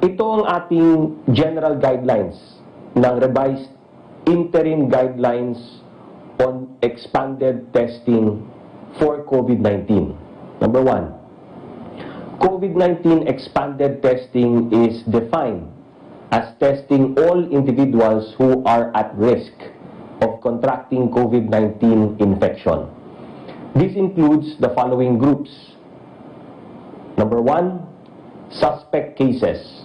Ito ang ating general guidelines ng revised interim guidelines on expanded testing for COVID-19. Number 1, COVID-19 expanded testing is defined as testing all individuals who are at risk of contracting COVID-19 infection. This includes the following groups. Number 1, suspect cases,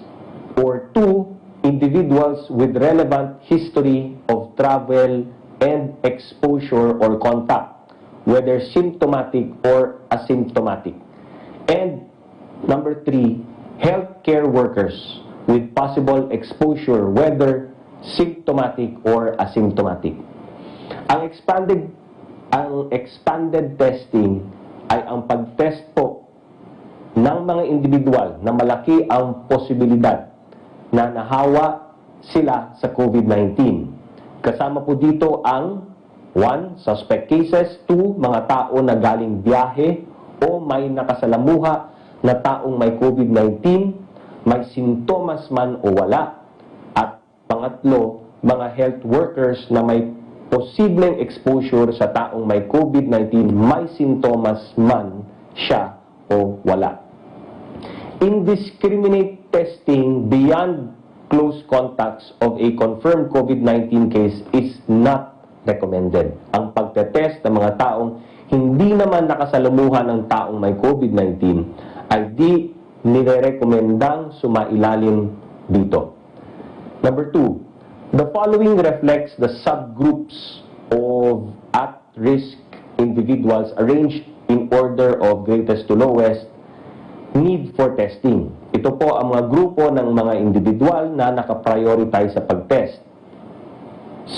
or 2, individuals with relevant history of travel and exposure or contact, whether symptomatic or asymptomatic. And number 3, healthcare workers with possible exposure, whether symptomatic or asymptomatic. Ang expanded testing ay ang pag-test po ng mga individual na malaki ang posibilidad na nahawa sila sa COVID-19. Kasama po dito ang 1, suspect cases, 2, mga tao na galing biyahe o may nakasalamuha na taong may COVID-19, may sintomas man o wala. At pangatlo, mga health workers na may posibleng exposure sa taong may COVID-19, may sintomas man siya o wala. Indiscriminate testing beyond close contacts of a confirmed COVID-19 case is not recommended. Ang pagtetest ng mga taong hindi naman nakasalamuhan ng taong may COVID-19 ay di nire-rekomendang sumailalim dito. Number 2, the following reflects the subgroups of at-risk individuals arranged in order of greatest to lowest need for testing. Ito po ang mga grupo ng mga individual na nakaprioritize sa pag-test.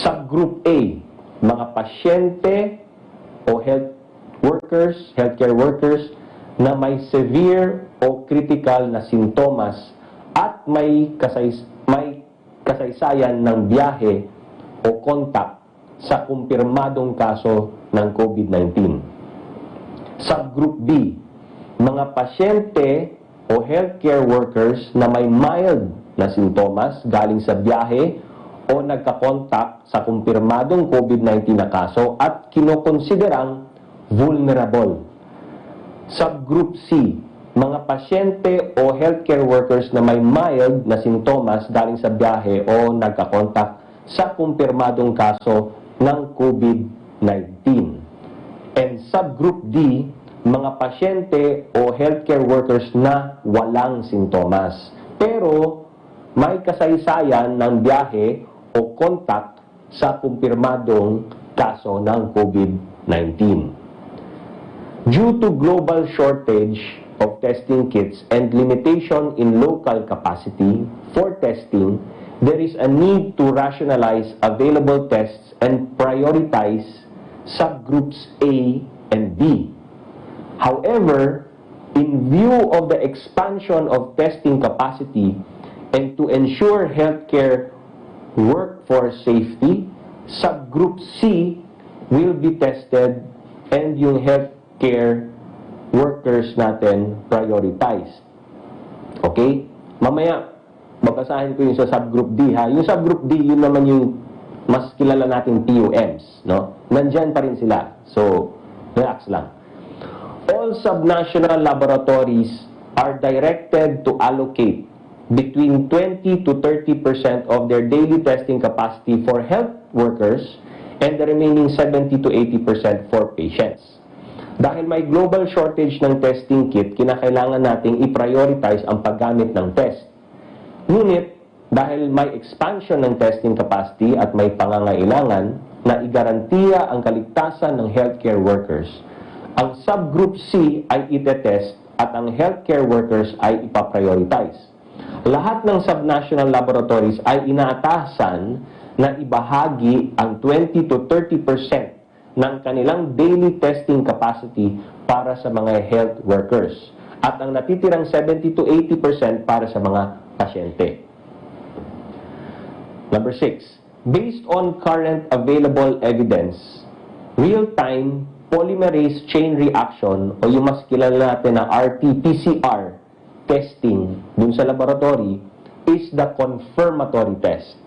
Subgroup A, mga pasyente o healthcare workers na may severe o critical na sintomas at may kasaysayan ng biyahe o contact sa kumpirmadong kaso ng COVID-19. Subgroup B, mga pasyente o healthcare workers na may mild na sintomas galing sa biyahe o nagkakontak sa kumpirmadong COVID-19 na kaso at kinokonsiderang vulnerable. Subgroup C, mga pasyente o healthcare workers na may mild na sintomas galing sa biyahe o nagkakontak sa kumpirmadong kaso ng COVID-19. And subgroup D, mga pasyente o healthcare workers na walang sintomas pero may kasaysayan ng biyahe o contact sa kumpirmadong kaso ng COVID-19. Due to global shortage of testing kits and limitation in local capacity for testing, there is a need to rationalize available tests and prioritize subgroups A and B. However, in view of the expansion of testing capacity and to ensure healthcare workforce safety, subgroup C will be tested and yung healthcare workers natin prioritized. Okay? Mamaya, babasahin ko yung sa subgroup D, ha? Yung subgroup D, yun naman yung mas kilala nating PUMs, no? Nandyan pa rin sila. So, relax lang. All subnational laboratories are directed to allocate between 20 to 30% of their daily testing capacity for health workers and the remaining 70 to 80% for patients. Dahil may global shortage ng testing kit, kinakailangan nating i-prioritize ang paggamit ng test. Ngunit, dahil may expansion ng testing capacity at may pangangailangan na igarantiya ang kaligtasan ng healthcare workers, ang subgroup C ay itetest at ang healthcare workers ay ipaprioritize. Lahat ng subnational laboratories ay inaatasan na ibahagi ang 20 to 30% ng kanilang daily testing capacity para sa mga health workers at ang natitirang 70 to 80% para sa mga pasyente. Number 6, based on current available evidence, real-time polymerase chain reaction o yung mas kilala natin na RT-PCR testing dun sa laboratory is the confirmatory test.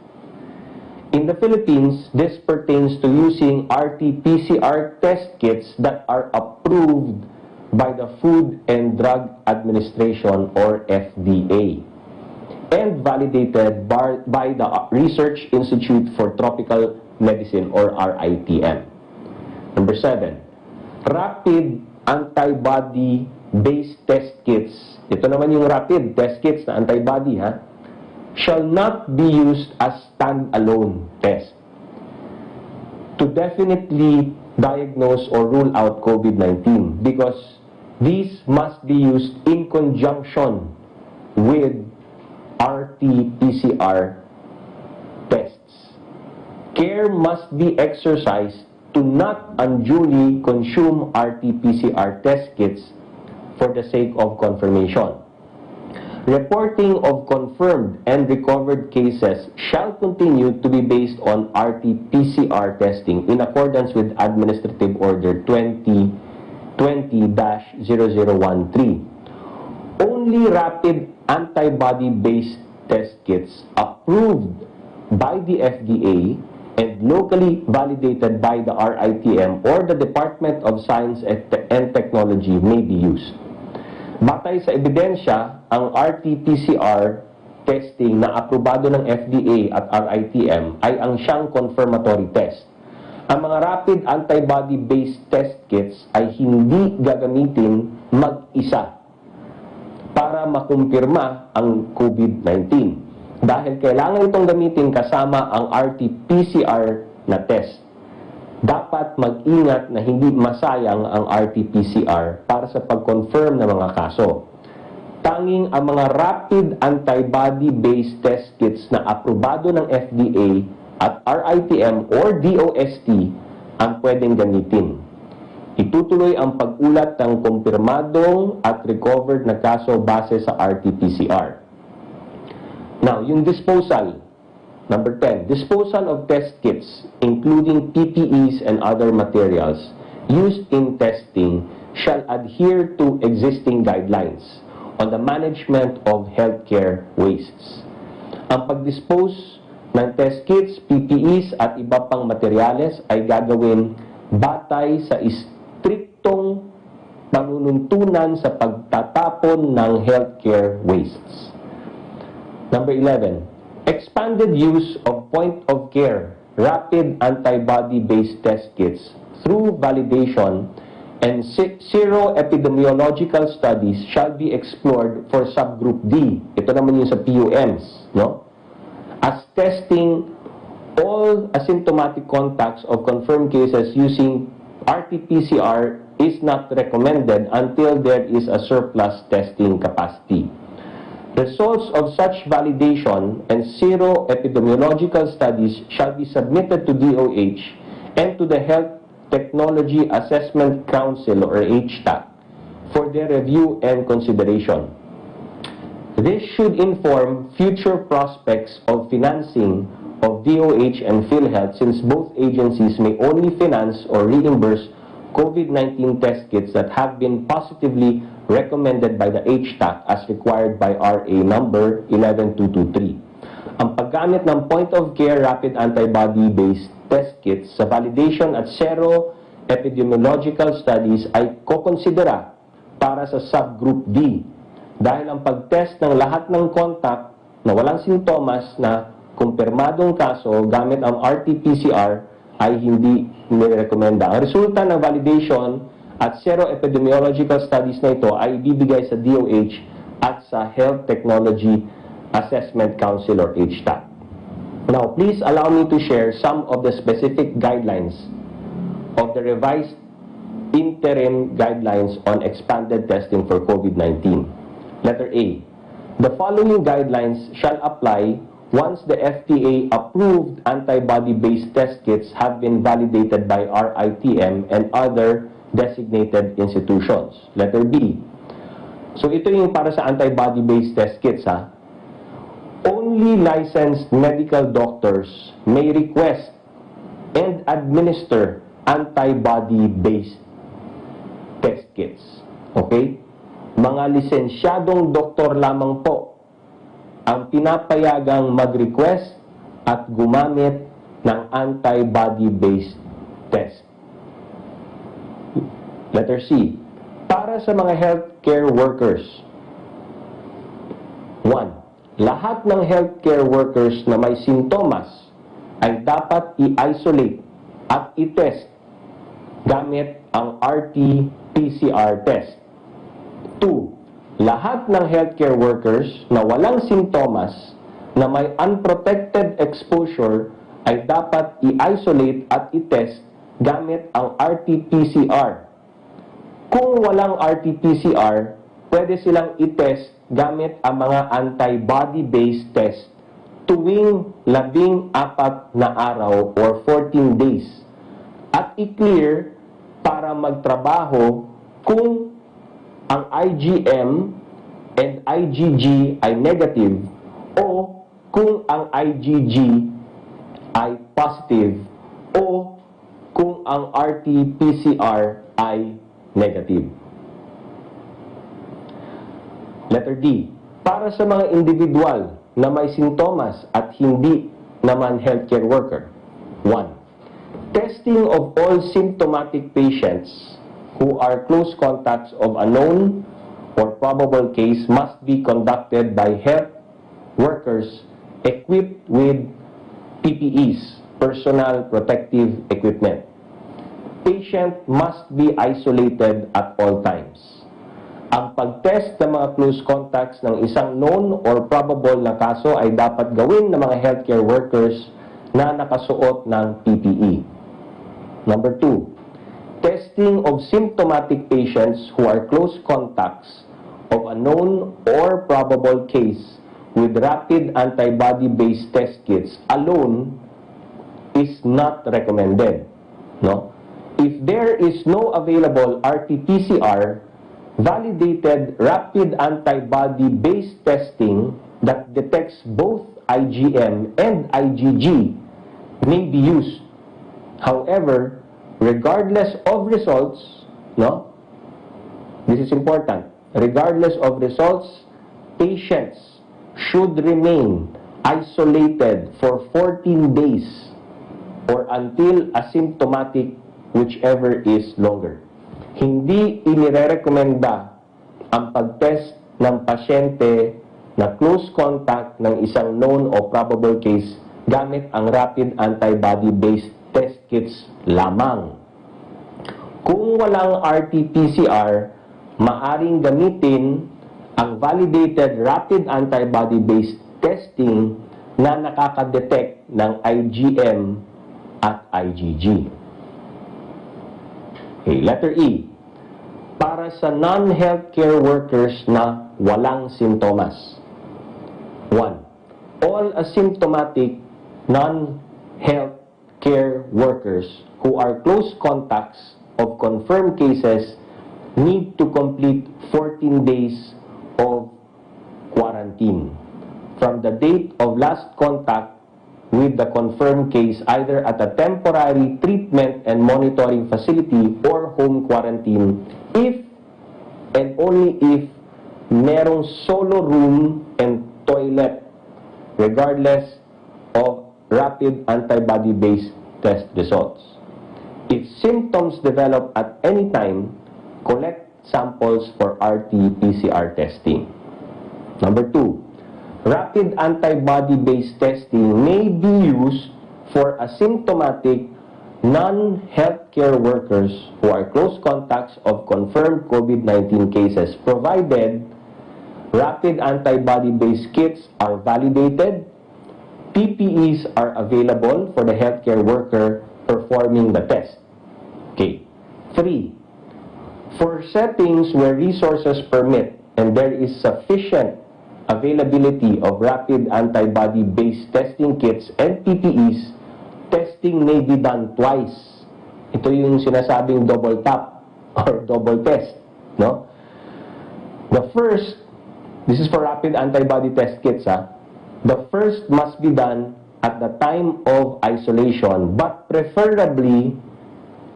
In the Philippines, this pertains to using RT-PCR test kits that are approved by the Food and Drug Administration or FDA and validated by the Research Institute for Tropical Medicine or RITM. Number 7, rapid antibody-based test kits. Ito naman yung rapid test kits na antibody, shall not be used as stand-alone test to definitely diagnose or rule out COVID-19 because these must be used in conjunction with RT-PCR tests. Care must be exercised to not unduly consume RT-PCR test kits for the sake of confirmation. Reporting of confirmed and recovered cases shall continue to be based on RT-PCR testing in accordance with Administrative Order 2020-0013. Only rapid antibody-based test kits approved by the FDA and locally validated by the RITM or the Department of Science and Technology may be used. Batay sa ebidensya, ang RT-PCR testing na aprobado ng FDA at RITM ay ang siyang confirmatory test. Ang mga rapid antibody-based test kits ay hindi gagamitin mag-isa para makumpirma ang COVID-19 dahil kailangan itong gamitin kasama ang RT-PCR na test. Dapat mag-ingat na hindi masayang ang RT-PCR para sa pag-confirm ng mga kaso. Tanging ang mga rapid antibody-based test kits na aprobado ng FDA at RITM or DOST ang pwedeng gamitin. Itutuloy ang pag-ulat ng kumpirmadong at recovered na kaso base sa RT-PCR. Now, yung disposal. Number 10, disposal of test kits, including PPEs and other materials used in testing, shall adhere to existing guidelines on the management of healthcare wastes. Ang pag-dispose ng test kits, PPEs at iba pang materyales ay gagawin batay sa striktong panununtunan sa pagtatapon ng healthcare wastes. Number 11, expanded use of point-of-care rapid antibody-based test kits through validation and sero-epidemiological studies shall be explored for subgroup D. Ito naman yung sa PUMs, no? As testing all asymptomatic contacts of confirmed cases using RT-PCR is not recommended until there is a surplus testing capacity. Results of such validation and sero-epidemiological studies shall be submitted to DOH and to the Health Technology Assessment Council or HTAC for their review and consideration. This should inform future prospects of financing of DOH and PhilHealth since both agencies may only finance or reimburse COVID-19 test kits that have been positively recommended by the HTAC as required by RA number 11223. Ang paggamit ng point-of-care rapid antibody-based test kits sa validation at sero-epidemiological studies ay kokonsidera para sa subgroup D dahil ang pag-test ng lahat ng contact na walang sintomas na kumpirmadong kaso gamit ang RT-PCR ay hindi nirekomenda. Ang resulta ng validation at sero-epidemiological studies na ito ay ibibigay sa DOH at sa Health Technology Assessment Council or HTAC. Now, please allow me to share some of the specific guidelines of the revised interim guidelines on expanded testing for COVID-19. Letter A. The following guidelines shall apply once the FDA-approved antibody-based test kits have been validated by RITM and other designated institutions. Letter B. So ito yung para sa antibody-based test kits, ha? Only licensed medical doctors may request and administer antibody-based test kits. Okay? Mga lisensyadong doktor lamang po ang pinapayagang mag-request at gumamit ng antibody-based test. Letter C. Para sa mga healthcare workers. 1. Lahat ng healthcare workers na may sintomas ay dapat i-isolate at i-test gamit ang RT-PCR test. 2. Lahat ng healthcare workers na walang sintomas na may unprotected exposure ay dapat i-isolate at i-test gamit ang RT-PCR. Kung walang RT-PCR, pwede silang i-test gamit ang mga antibody-based test tuwing 14 na araw or 14 days at i-clear para magtrabaho kung ang IgM and IgG ay negative o kung ang IgG ay positive o kung ang RT-PCR ay negative. Letter D. Para sa mga individual na may sintomas at hindi naman healthcare worker. 1. Testing of all symptomatic patients who are close contacts of a known or probable case must be conducted by health workers equipped with PPEs, personal protective equipment. Patient must be isolated at all times. Ang pag-test ng mga close contacts ng isang known or probable na kaso ay dapat gawin ng mga healthcare workers na nakasuot ng PPE. Number 2, testing of symptomatic patients who are close contacts of a known or probable case with rapid antibody-based test kits alone is not recommended. No? If there is no available RT-PCR, validated rapid antibody-based testing that detects both IgM and IgG may be used. However, regardless of results, no? This is important. Regardless of results, patients should remain isolated for 14 days or until asymptomatic, whichever is longer. Hindi inirekomenda ang pag-test ng pasyente na close contact ng isang known o probable case gamit ang rapid antibody-based test kits lamang. Kung walang RT-PCR, maaring gamitin ang validated rapid antibody-based testing na nakakadetect ng IgM at IgG. Okay, letter E. Para sa non-healthcare workers na walang sintomas. 1. All asymptomatic non-healthcare workers who are close contacts of confirmed cases need to complete 14 days of quarantine from the date of last contact with the confirmed case either at a temporary treatment and monitoring facility or home quarantine if and only if merong solo room and toilet regardless of rapid antibody-based test results. If symptoms develop at any time, collect samples for RT-PCR testing. Number 2. Rapid antibody-based testing may be used for asymptomatic non-healthcare workers who are close contacts of confirmed COVID-19 cases, provided rapid antibody-based kits are validated, PPEs are available for the healthcare worker performing the test. Okay. 3. For settings where resources permit and there is sufficient availability of rapid antibody-based testing kits and PPEs, testing may be done twice. Ito yung sinasabing double tap or double test, no? The first, this is for rapid antibody test kits, The first must be done at the time of isolation, but preferably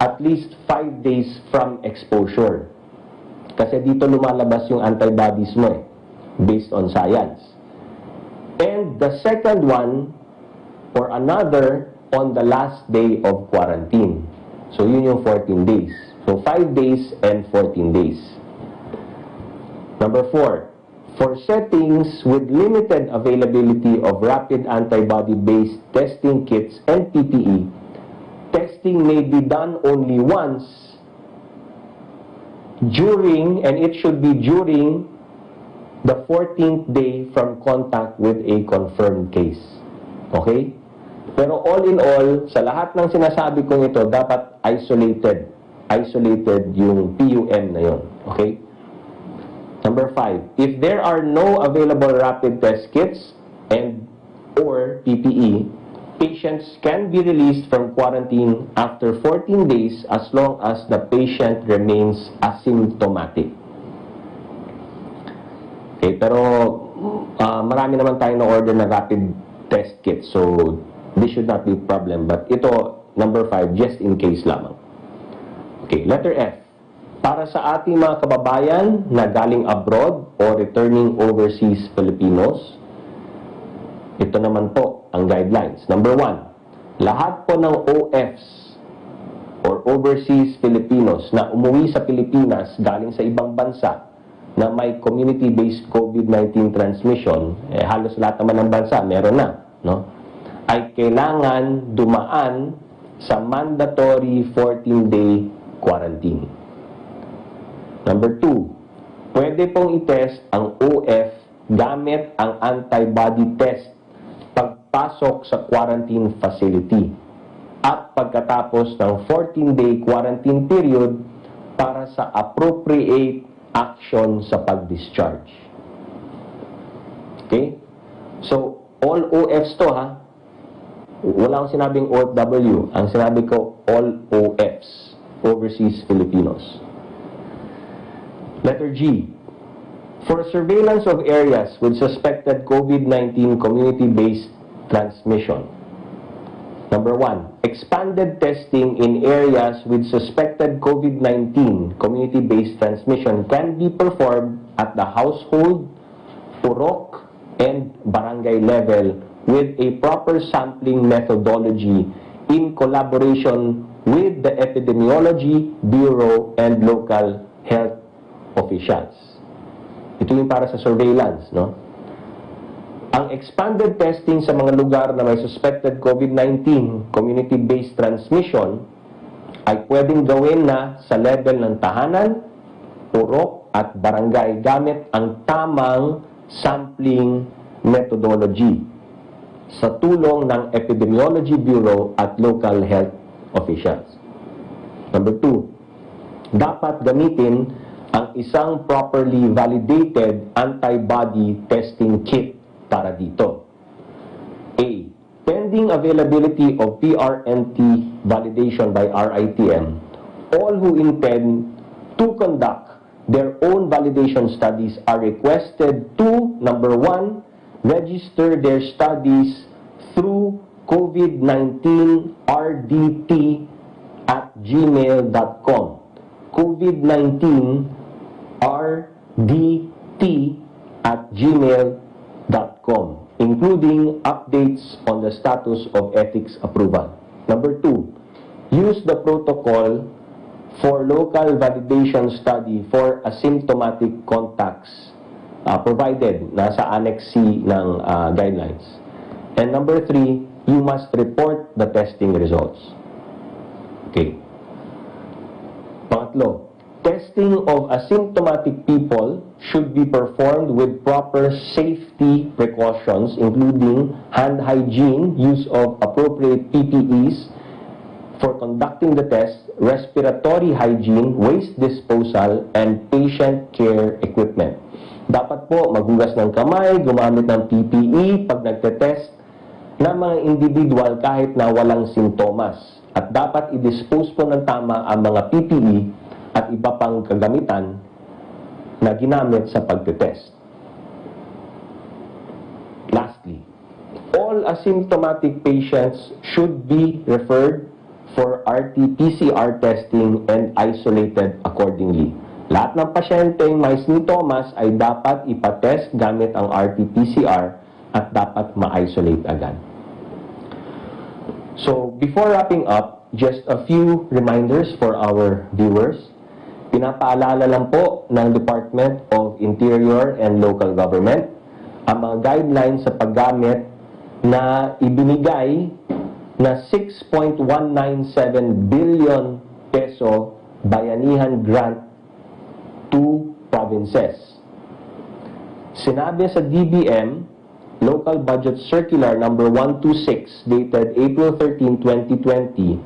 at least 5 days from exposure. Kasi dito lumalabas yung antibodies mo based on science. And the second one, or another, on the last day of quarantine. So, yun yung 14 days. So, 5 days and 14 days. Number 4, for settings with limited availability of rapid antibody-based testing kits and PPE, testing may be done only once during, and it should be during, the 14th day from contact with a confirmed case. Okay? Pero all in all, sa lahat ng sinasabi kong ito, dapat isolated. Isolated yung PUM na yun. Okay? Number 5, if there are no available rapid test kits and or PPE, patients can be released from quarantine after 14 days as long as the patient remains asymptomatic. Okay, pero marami naman tayo na order na rapid test kit, so this should not be a problem. But ito, number 5, just in case lamang. Okay, letter F. Para sa ating mga kababayan na galing abroad o returning overseas Filipinos, ito naman po ang guidelines. Number 1, lahat po ng OFs or overseas Filipinos na umuwi sa Pilipinas galing sa ibang bansa na may community-based COVID-19 transmission, halos lahat naman ng bansa, meron na, no? Ay kailangan dumaan sa mandatory 14-day quarantine. Number 2, pwede pong itest ang OF gamit ang antibody test pagpasok sa quarantine facility at pagkatapos ng 14-day quarantine period para sa appropriate action sa pag-discharge. Okay? So, all OFs to ha. Wala akong sinabing OFW. Ang sinabi ko, all OFs, overseas Filipinos. Letter G, for surveillance of areas with suspected COVID-19 community-based transmission. Number 1, expanded testing in areas with suspected COVID-19 community-based transmission can be performed at the household, purok, and barangay level with a proper sampling methodology in collaboration with the Epidemiology Bureau and local health officials. Ito yung para sa surveillance, no? Ang expanded testing sa mga lugar na may suspected COVID-19 community-based transmission ay pwedeng gawin na sa level ng tahanan, purok at barangay gamit ang tamang sampling methodology sa tulong ng Epidemiology Bureau at local health officials. Number 2, dapat gamitin ang isang properly validated antibody testing kit para dito. A, pending availability of PRNT validation by RITM, all who intend to conduct their own validation studies are requested to, number 1, register their studies through COVID-19rdt@gmail.com. COVID-19rdt@gmail.com, including updates on the status of ethics approval. Number 2, use the protocol for local validation study for asymptomatic contacts provided nasa Annex C ng guidelines. And number 3, you must report the testing results. Okay. Pangatlo, testing of asymptomatic people should be performed with proper safety precautions, including hand hygiene, use of appropriate PPEs for conducting the test, respiratory hygiene, waste disposal, and patient care equipment. Dapat po maghugas ng kamay, gumamit ng PPE pag nagtetest ng mga individual kahit na walang sintomas. At dapat i-dispose po ng tama ang mga PPE at iba pang kagamitan na ginamit sa pagtetest. Lastly, all asymptomatic patients should be referred for RT-PCR testing and isolated accordingly. Lahat ng pasyenteng may sintomas ay dapat ipatest gamit ang RT-PCR at dapat ma-isolate agad. So, before wrapping up, just a few reminders for our viewers. Pinapaalala lang po ng Department of Interior and Local Government ang mga guidelines sa paggamit na ibinigay na 6.197 billion peso bayanihan grant to provinces. Sinabi sa DBM, Local Budget Circular number 126 dated April 13, 2020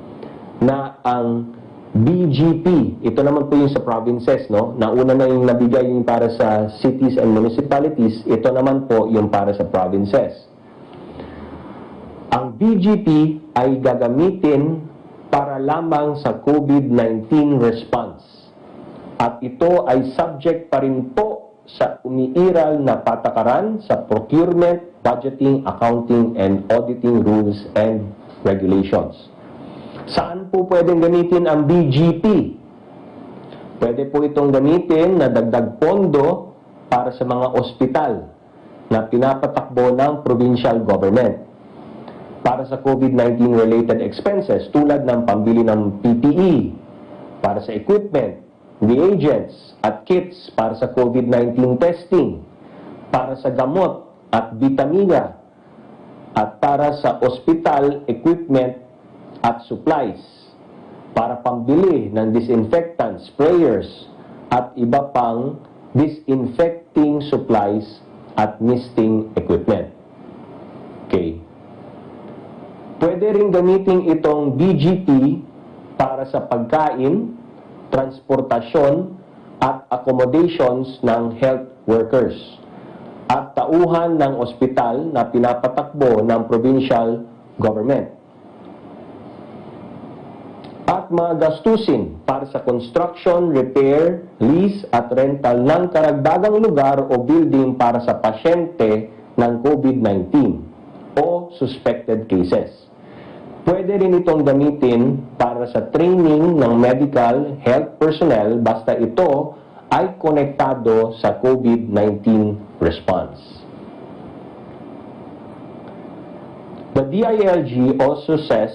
na ang BGP, ito naman po yung sa provinces, no? Nauna na yung nabigay yung para sa cities and municipalities, ito naman po yung para sa provinces. Ang BGP ay gagamitin para lamang sa COVID-19 response. At ito ay subject pa rin po sa umiiral na patakaran sa procurement, budgeting, accounting, and auditing rules and regulations. Saan po pwedeng gamitin ang BGP? Pwede po itong gamitin na dagdag pondo para sa mga ospital na pinapatakbo ng provincial government. Para sa COVID-19 related expenses tulad ng pambili ng PPE, para sa equipment, reagents at kits para sa COVID-19 testing, para sa gamot at vitamina, at para sa ospital equipment at supplies, para pambili ng disinfectant, sprayers, at iba pang disinfecting supplies at misting equipment. Okay. Pwede rin gamitin itong BGP para sa pagkain, transportasyon, at accommodations ng health workers at tauhan ng ospital na pinapatakbo ng provincial government. At mga gastusin para sa construction, repair, lease at rental ng karagdagang lugar o building para sa pasyente ng COVID-19 o suspected cases. Pwede rin itong gamitin para sa training ng medical health personnel basta ito ay konektado sa COVID-19 response. The DILG also says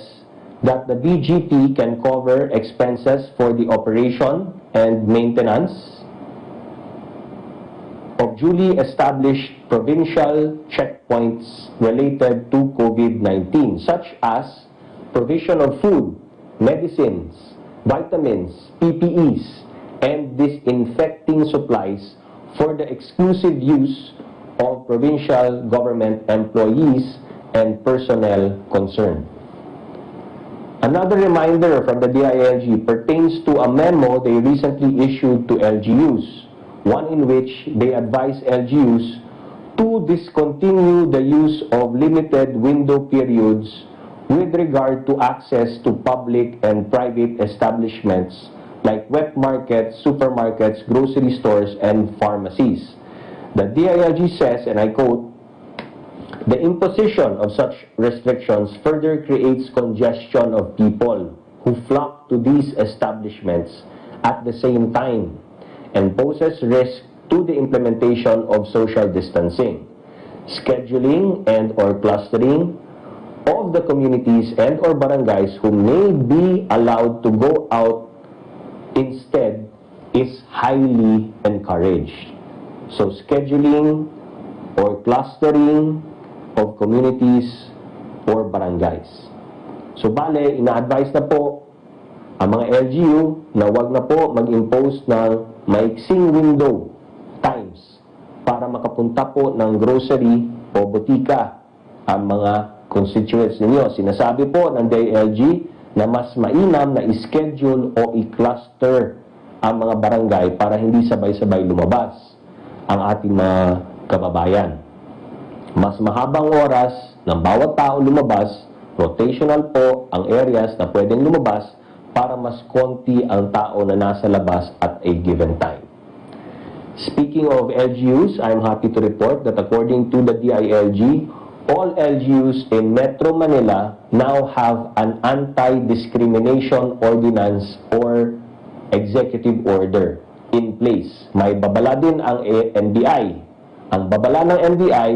that the BGP can cover expenses for the operation and maintenance of duly established provincial checkpoints related to COVID-19, such as provision of food, medicines, vitamins, PPEs, and disinfecting supplies for the exclusive use of provincial government employees and personnel concerned. Another reminder from the DILG pertains to a memo they recently issued to LGUs, one in which they advise LGUs to discontinue the use of limited window periods with regard to access to public and private establishments like wet markets, supermarkets, grocery stores, and pharmacies. The DILG says, and I quote, "The imposition of such restrictions further creates congestion of people who flock to these establishments at the same time and poses risk to the implementation of social distancing, scheduling and or clustering of the communities and or barangays who may be allowed to go out instead is highly encouraged." So scheduling or clustering of communities or barangays. So bale, ina-advise na po ang mga LGU na wag na po mag-impose ng maiksing window times para makapunta po ng grocery o butika ang mga constituents ninyo. Sinasabi po ng DILG na mas mainam na i-schedule o i-cluster ang mga barangay para hindi sabay-sabay lumabas ang ating mga kababayan. Mas mahabang oras ng bawat tao lumabas, rotational po ang areas na pwedeng lumabas para mas konti ang tao na nasa labas at a given time. Speaking of LGUs, I'm happy to report that according to the DILG, all LGUs in Metro Manila now have an anti-discrimination ordinance or executive order in place. May babala din ang NBI. Ang babala ng NBI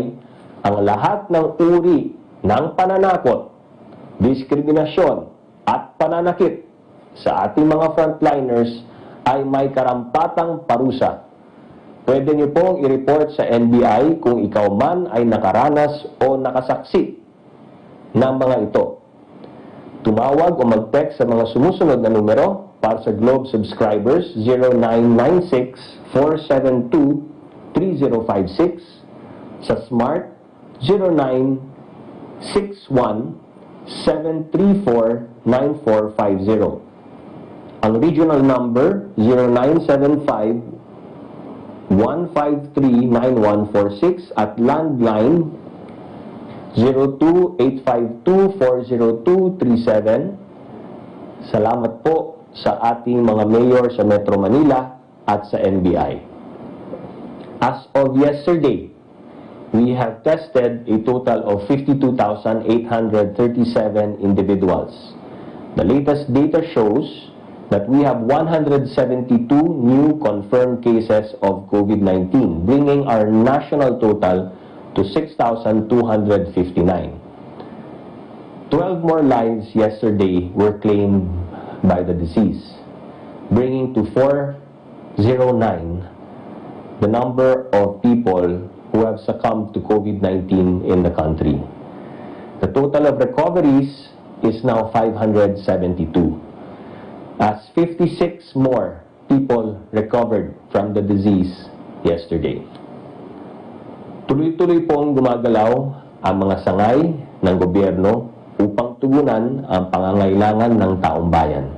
ang lahat ng uri ng pananakot, diskriminasyon at pananakit sa ating mga frontliners ay may karampatang parusa. Pwede niyo pong i-report sa NBI kung ikaw man ay nakaranas o nakasaksi ng mga ito. Tumawag o mag-text sa mga sumusunod na numero para sa Globe subscribers 0996-472-3056, sa Smart 0961-734-9450. Ang regional number 0975-153-9146 at landline 02-852-40237. Salamat po sa ating mga mayor sa Metro Manila at sa NBI. As of yesterday, we have tested a total of 52,837 individuals. The latest data shows that we have 172 new confirmed cases of COVID-19, bringing our national total to 6,259. 12 more lives yesterday were claimed by the disease, bringing to 409 the number of people who have succumbed to COVID-19 in the country. The total of recoveries is now 572, as 56 more people recovered from the disease yesterday. Tuloy-tuloy pong gumagalaw ang mga sangay ng gobyerno upang tugunan ang pangangailangan ng taong bayan.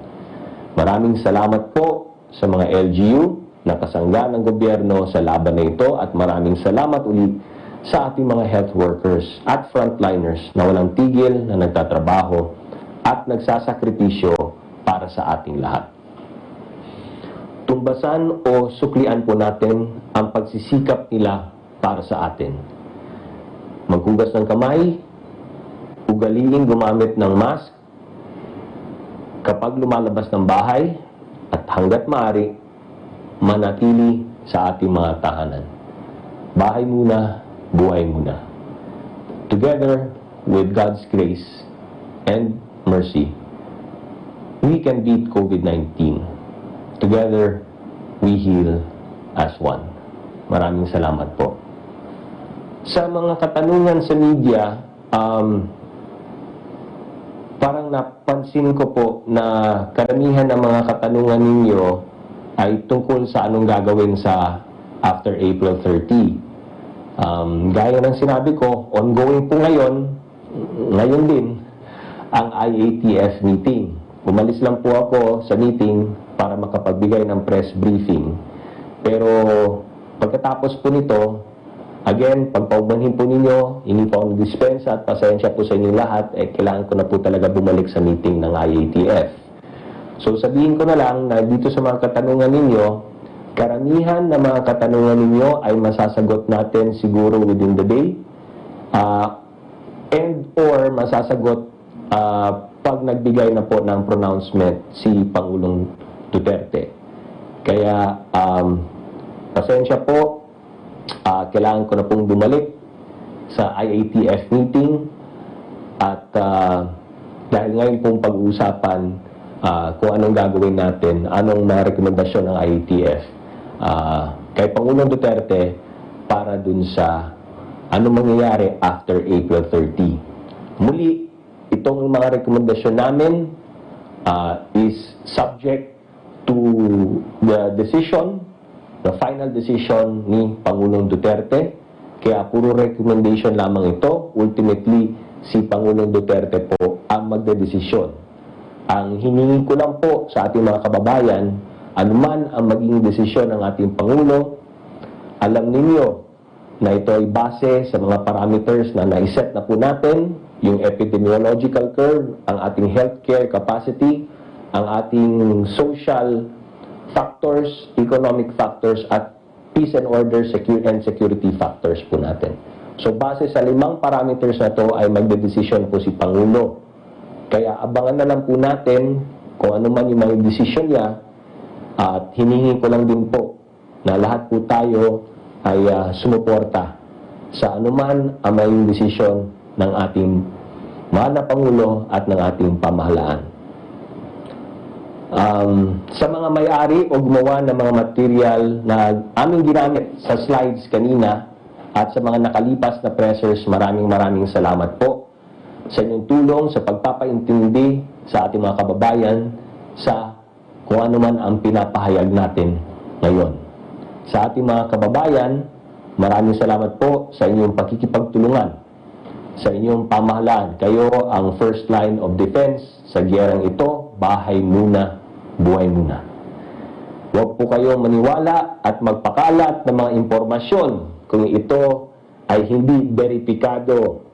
Maraming salamat po sa mga LGU na kasangga ng gobyerno sa laban na ito, at maraming salamat ulit sa ating mga health workers at frontliners na walang tigil na nagtatrabaho at nagsasakripisyo para sa ating lahat. Tumbasan o suklian po natin ang pagsisikap nila para sa atin. Maghugas ng kamay, ugaliing gumamit ng mask kapag lumalabas ng bahay, at hanggat maaari, manatili sa ating mga tahanan. Bahay muna, buhay muna. Together, with God's grace and mercy, we can beat COVID-19. Together, we heal as one. Maraming salamat po. Sa mga katanungan sa media, parang napansin ko po na karamihan ng mga katanungan ninyo ay tungkol sa anong gagawin sa after April 30. Gaya ng sinabi ko, ongoing po ngayon din, ang IATF meeting. Umalis lang po ako sa meeting para makapagbigay ng press briefing. Pero pagkatapos po nito, again, pagpaumanhin po ninyo, hindi po ako dispensa at pasensya po sa inyo lahat, kailangan ko na po talaga bumalik sa meeting ng IATF. So sabihin ko na lang na dito sa mga katanungan ninyo, karamihan ng mga katanungan ninyo ay masasagot natin siguro within the day, and or masasagot pag nagbigay na po ng pronouncement si Pangulong Duterte. Kaya pasensya po, kailangan ko na pong bumalik sa IATF meeting, at dahil ngayon pong pag-uusapan kung anong gagawin natin, anong mga rekomendasyon ng IATF kay Pangulong Duterte para dun sa anong mangyayari after April 30. Muli, itong mga rekomendasyon namin is subject to the decision, the final decision ni Pangulong Duterte. Kaya puro recommendation lamang ito. Ultimately, si Pangulong Duterte po ang magdedesisyon. Ang hiningi ko lang po sa ating mga kababayan, anuman ang maging desisyon ng ating Pangulo, alam ninyo na ito ay base sa mga parameters na naiset na po natin, yung epidemiological curve, ang ating healthcare capacity, ang ating social factors, economic factors, at peace and order and security factors po natin. So base sa 5 parameters na to ay magdedesisyon po si Pangulo. Kaya abangan na lang po natin kung ano man yung mga desisyon niya, at hiningi ko lang din po na lahat po tayo ay sumuporta sa anuman ang may desisyon ng ating mahal na Pangulo at ng ating pamahalaan. Sa mga may-ari o gumawa ng mga material na aming ginamit sa slides kanina at sa mga nakalipas na pressers, maraming salamat po sa inyong tulong sa pagpapaintindi sa ating mga kababayan sa kung ano man ang pinapahayag natin ngayon. Sa ating mga kababayan, maraming salamat po sa inyong pakikipagtulungan, sa inyong pamahalaan. Kayo ang first line of defense sa gyerang ito. Bahay muna, buhay muna. Huwag po kayong maniwala at magpakalat ng mga impormasyon kung ito ay hindi beripikado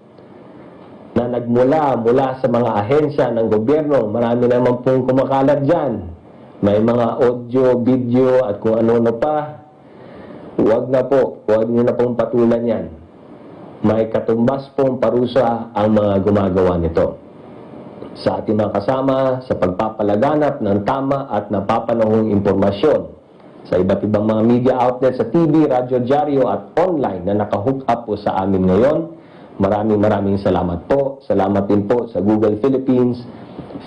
na mula sa mga ahensya ng gobyerno. Marami naman pong kumakalat dyan. May mga audio, video at kung ano-ano pa. Huwag na po. Huwag nyo na pong patulan yan. May katumbas pong parusa ang mga gumagawa nito. Sa ating mga kasama sa pagpapalaganap ng tama at napapanahong impormasyon sa iba't ibang mga media outlets sa TV, radyo, dyaryo at online na nakahook up po sa amin ngayon. Maraming salamat po. Salamat din po sa Google Philippines,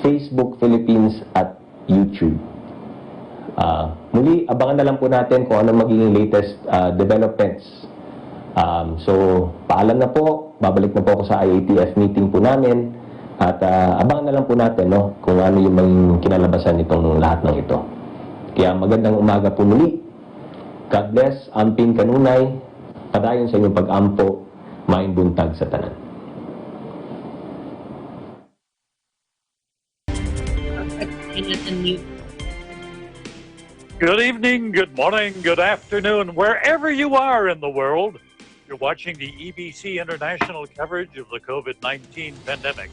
Facebook Philippines at YouTube. Muli, abangan na lang po natin kung ano magiging latest developments. So, paalam na po. Babalik na po ako sa IATF meeting po namin. At abangan na lang po natin kung ano yung maging kinalabasan nitong lahat ng ito. Kaya magandang umaga po muli. God bless, amping kanunay, padayon sa inyong pag-ampo, maing buntag sa tanan. Good evening, good morning, good afternoon, wherever you are in the world. You're watching the EBC International coverage of the COVID-19 pandemic.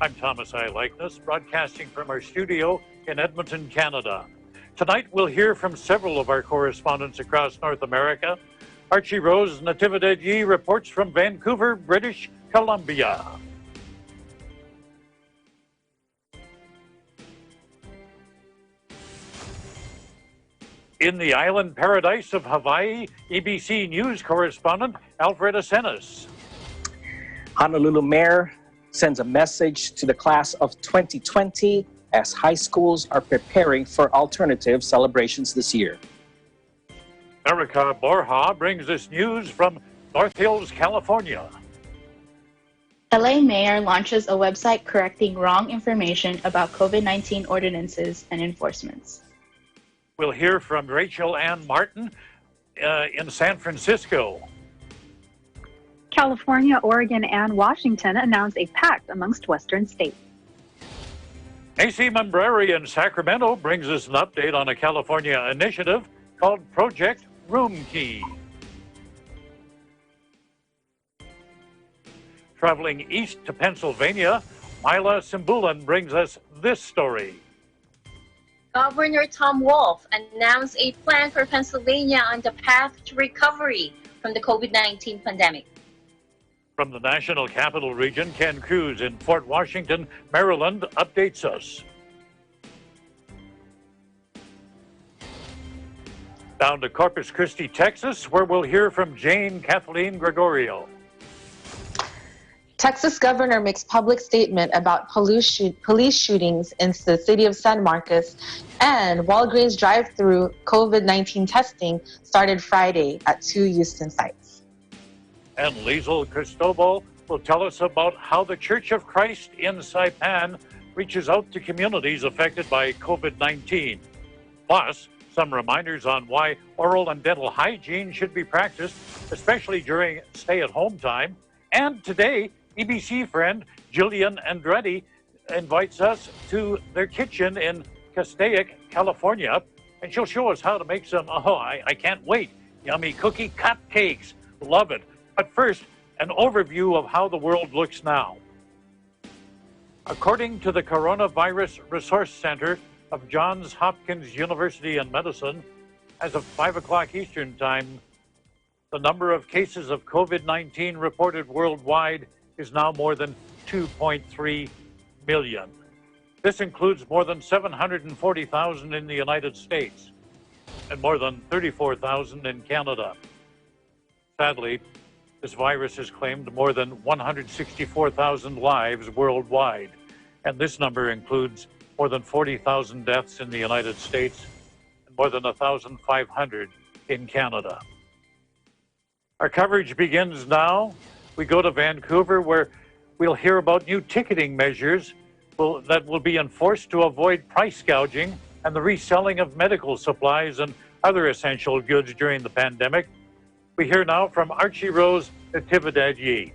I'm Thomas I. Likeness, broadcasting from our studio in Edmonton, Canada. Tonight, we'll hear from several of our correspondents across North America. Archie Rose Natividad-Yi reports from Vancouver, British Columbia. In the island paradise of Hawaii, EBC News correspondent Alfred Asenas. Honolulu Mayor sends a message to the class of 2020 as high schools are preparing for alternative celebrations this year. Erica Borja brings us news from North Hills, California. LA Mayor launches a website correcting wrong information about COVID-19 ordinances and enforcements. We'll hear from Rachel Ann Martin in San Francisco. California, Oregon, and Washington announced a pact amongst Western states. AC Membrari in Sacramento brings us an update on a California initiative called Project Room Key. Traveling east to Pennsylvania, Mila Simbulan brings us this story. Governor Tom Wolf announced a plan for Pennsylvania on the path to recovery from the COVID-19 pandemic. From the National Capital Region, Ken Cruz in Fort Washington, Maryland, updates us. Down to Corpus Christi, Texas, where we'll hear from Jane Kathleen Gregorio. Texas governor makes public statement about police shootings in the city of San Marcos, and Walgreens drive-through COVID-19 testing started Friday at 2 Houston sites. And Liesl Cristobal will tell us about how the Church of Christ in Saipan reaches out to communities affected by COVID-19. Plus, some reminders on why oral and dental hygiene should be practiced, especially during stay-at-home time. And today, EBC friend Jillian Andretti invites us to their kitchen in Castaic, California, and she'll show us how to make some, I can't wait, yummy cookie cupcakes. Love it. But first, an overview of how the world looks now. According to the Coronavirus Resource Center of Johns Hopkins University in Medicine, as of 5 o'clock Eastern Time, the number of cases of COVID-19 reported worldwide is now more than 2.3 million. This includes more than 740,000 in the United States and more than 34,000 in Canada. Sadly, This virus has claimed more than 164,000 lives worldwide, and this number includes more than 40,000 deaths in the United States and more than 1,500 in Canada. Our coverage begins now. We go to Vancouver, where we'll hear about new ticketing measures that will be enforced to avoid price gouging and the reselling of medical supplies and other essential goods during the pandemic. We hear now from Archie Rose Natividad-Yi.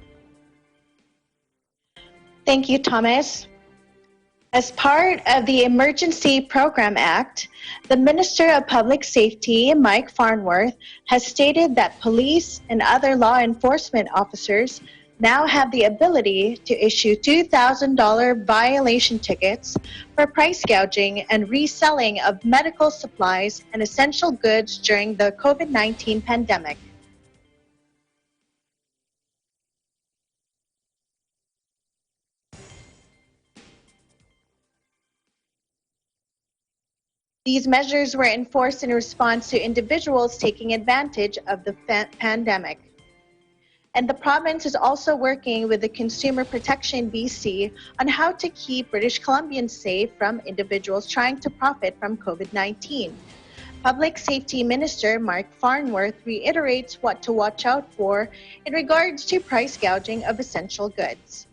Thank you, Thomas. As part of the Emergency Program Act, the Minister of Public Safety, Mike Farnworth, has stated that police and other law enforcement officers now have the ability to issue $2,000 violation tickets for price gouging and reselling of medical supplies and essential goods during the COVID-19 pandemic. These measures were enforced in response to individuals taking advantage of the pandemic. And the province is also working with the Consumer Protection BC on how to keep British Columbians safe from individuals trying to profit from COVID-19. Public Safety Minister Mark Farnworth reiterates what to watch out for in regards to price gouging of essential goods.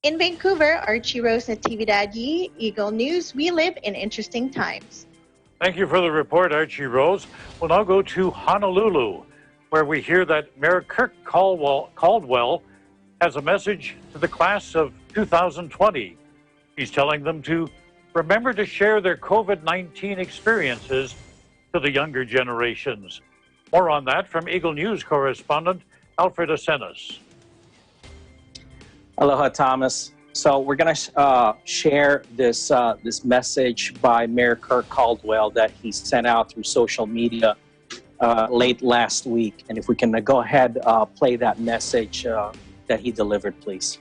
In Vancouver, Archie Rose Natividad-Yi, Eagle News. We live in interesting times. Thank you for the report, Archie Rose. We'll now go to Honolulu, where we hear that Mayor Kirk Caldwell has a message to the class of 2020. He's telling them to remember to share their COVID-19 experiences to the younger generations. More on that from Eagle News correspondent Alfred Asenas. Aloha, Thomas. So we're going to share this message by Mayor Kirk Caldwell that he sent out through social media late last week. And if we can go ahead, play that message that he delivered, please.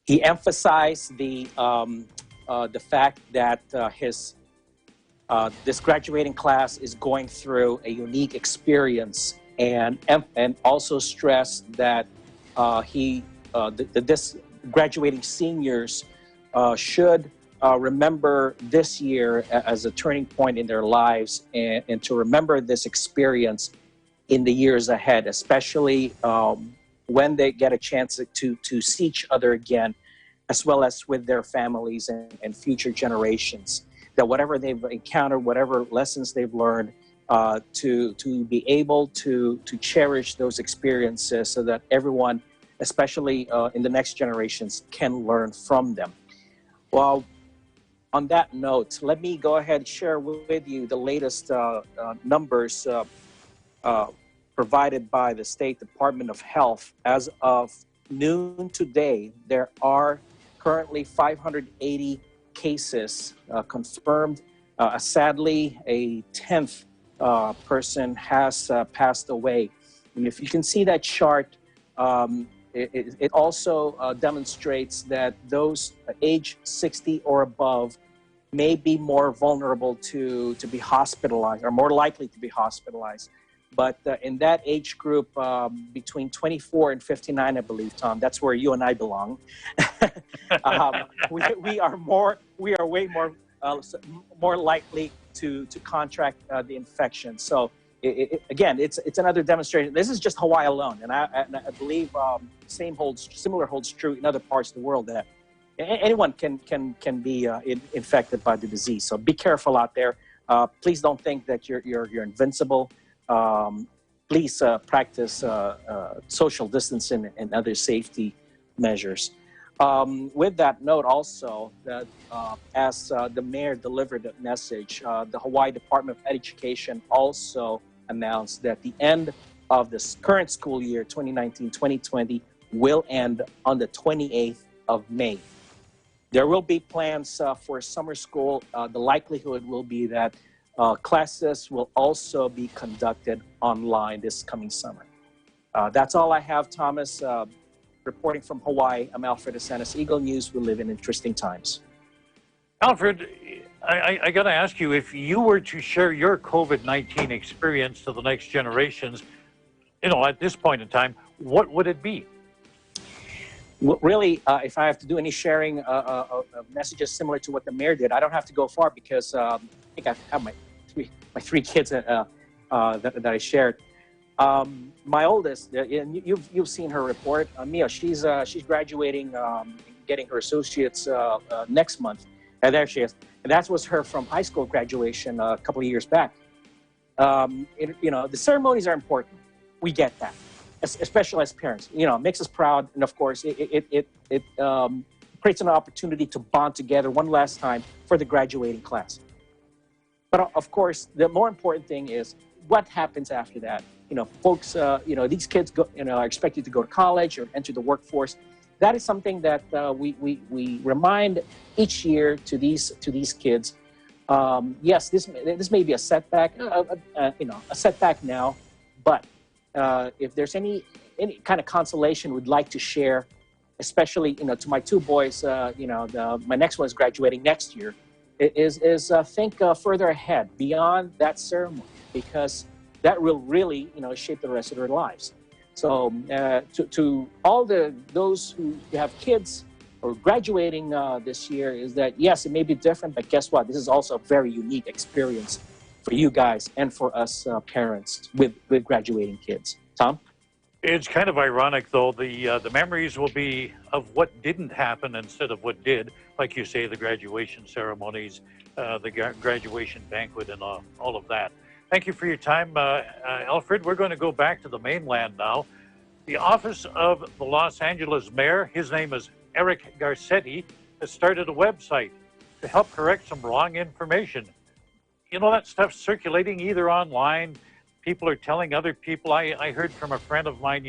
He emphasized the fact that this graduating class is going through a unique experience, and also stressed that this graduating seniors should remember this year as a turning point in their lives, and to remember this experience in the years ahead, especially when they get a chance to see each other again, as well as with their families and future generations. That whatever they've encountered, whatever lessons they've learned, to be able to cherish those experiences so that everyone, especially in the next generations, can learn from them. Well, on that note, let me go ahead and share with you the latest numbers provided by the State Department of Health. As of noon today, there are currently 580 cases confirmed. Sadly, a 10th person has passed away. And if you can see that chart, it also demonstrates that those age 60 or above may be more vulnerable to be hospitalized, or more likely to be hospitalized. But in that age group, between 24 and 59, I believe, Tom, that's where you and I belong. We are way more likely to contract the infection. So again, it's another demonstration. This is just Hawaii alone, and I believe similar holds true in other parts of the world, that anyone can be infected by the disease. So be careful out there. Please don't think that you're invincible. Please practice social distancing and other safety measures. With that note also, that as the mayor delivered that message, the Hawaii Department of Education also announced that the end of this current school year, 2019-2020, will end on the 28th of May. There will be plans for summer school. The likelihood will be that classes will also be conducted online this coming summer. That's all I have, Thomas. Reporting from Hawaii, I'm Alfred Asenas, Eagle News. We live in interesting times. Alfred, I got to ask you, if you were to share your COVID-19 experience to the next generations, at this point in time, what would it be? Well, really, if I have to do any sharing of messages similar to what the mayor did, I don't have to go far because I think I have my three kids that I shared. My oldest, and you've seen her report, Mia. She's graduating, getting her associates next month. And there she is. And that was her from high school graduation a couple of years back. The ceremonies are important. We get that, especially as parents. It makes us proud, and of course, it creates an opportunity to bond together one last time for the graduating class. But of course, the more important thing is what happens after that. Folks, these kids are expected to go to college or enter the workforce. That is something that we remind each year to these kids. Yes, this may be a setback, a setback now, but if there's any kind of consolation we'd like to share, especially to my two boys, my next one is graduating next year, is think further ahead beyond that ceremony, because that will really shape the rest of their lives. So to all those who have kids or graduating this year, is that yes, it may be different, but guess what? This is also a very unique experience for you guys and for us parents with graduating kids. Tom? It's kind of ironic, though. The memories will be of what didn't happen instead of what did. Like you say, the graduation ceremonies, the graduation banquet, and all of that. Thank you for your time, Alfred. We're going to go back to the mainland now. The office of the Los Angeles mayor, his name is Eric Garcetti, has started a website to help correct some wrong information. That stuff's circulating either online. People are telling other people. I heard from a friend of mine,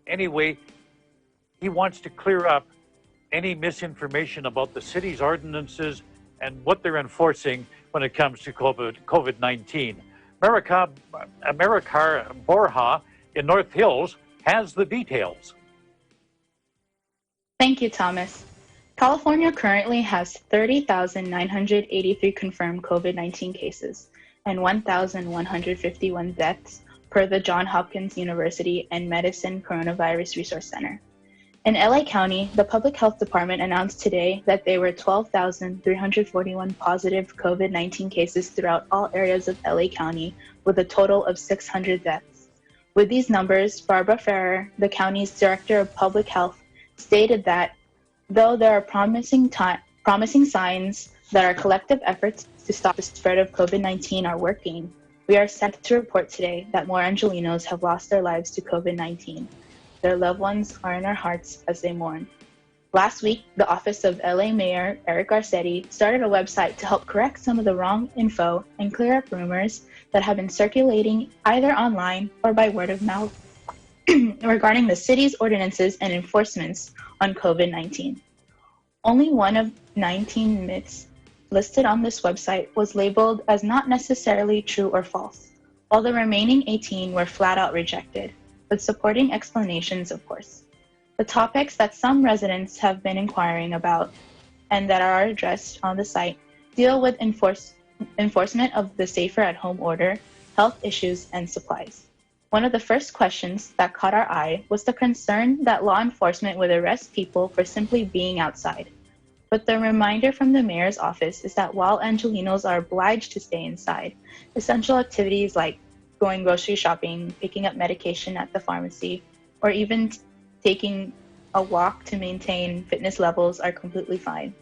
Anyway, he wants to clear up any misinformation about the city's ordinances and what they're enforcing when it comes to COVID-19. Americar Borja in North Hills has the details. Thank you, Thomas. California currently has 30,983 confirmed COVID-19 cases and 1,151 deaths per the Johns Hopkins University and Medicine Coronavirus Resource Center. In LA County, the Public Health Department announced today that there were 12,341 positive COVID-19 cases throughout all areas of LA County, with a total of 600 deaths. With these numbers, Barbara Ferrer, the county's Director of Public Health, stated that though there are promising signs that our collective efforts to stop the spread of COVID-19 are working, we are sad to report today that more Angelenos have lost their lives to COVID-19. Their loved ones are in our hearts as they mourn. Last week, the office of LA Mayor Eric Garcetti started a website to help correct some of the wrong info and clear up rumors that have been circulating either online or by word of mouth regarding the city's ordinances and enforcements on COVID-19. Only one of 19 myths listed on this website was labeled as not necessarily true or false, while the remaining 18 were flat out rejected, with supporting explanations, of course. The topics that some residents have been inquiring about and that are addressed on the site deal with enforcement of the Safer at Home order, health issues, and supplies. One of the first questions that caught our eye was the concern that law enforcement would arrest people for simply being outside. But the reminder from the mayor's office is that while Angelenos are obliged to stay inside, essential activities like going grocery shopping, picking up medication at the pharmacy, or even taking a walk to maintain fitness levels are completely fine.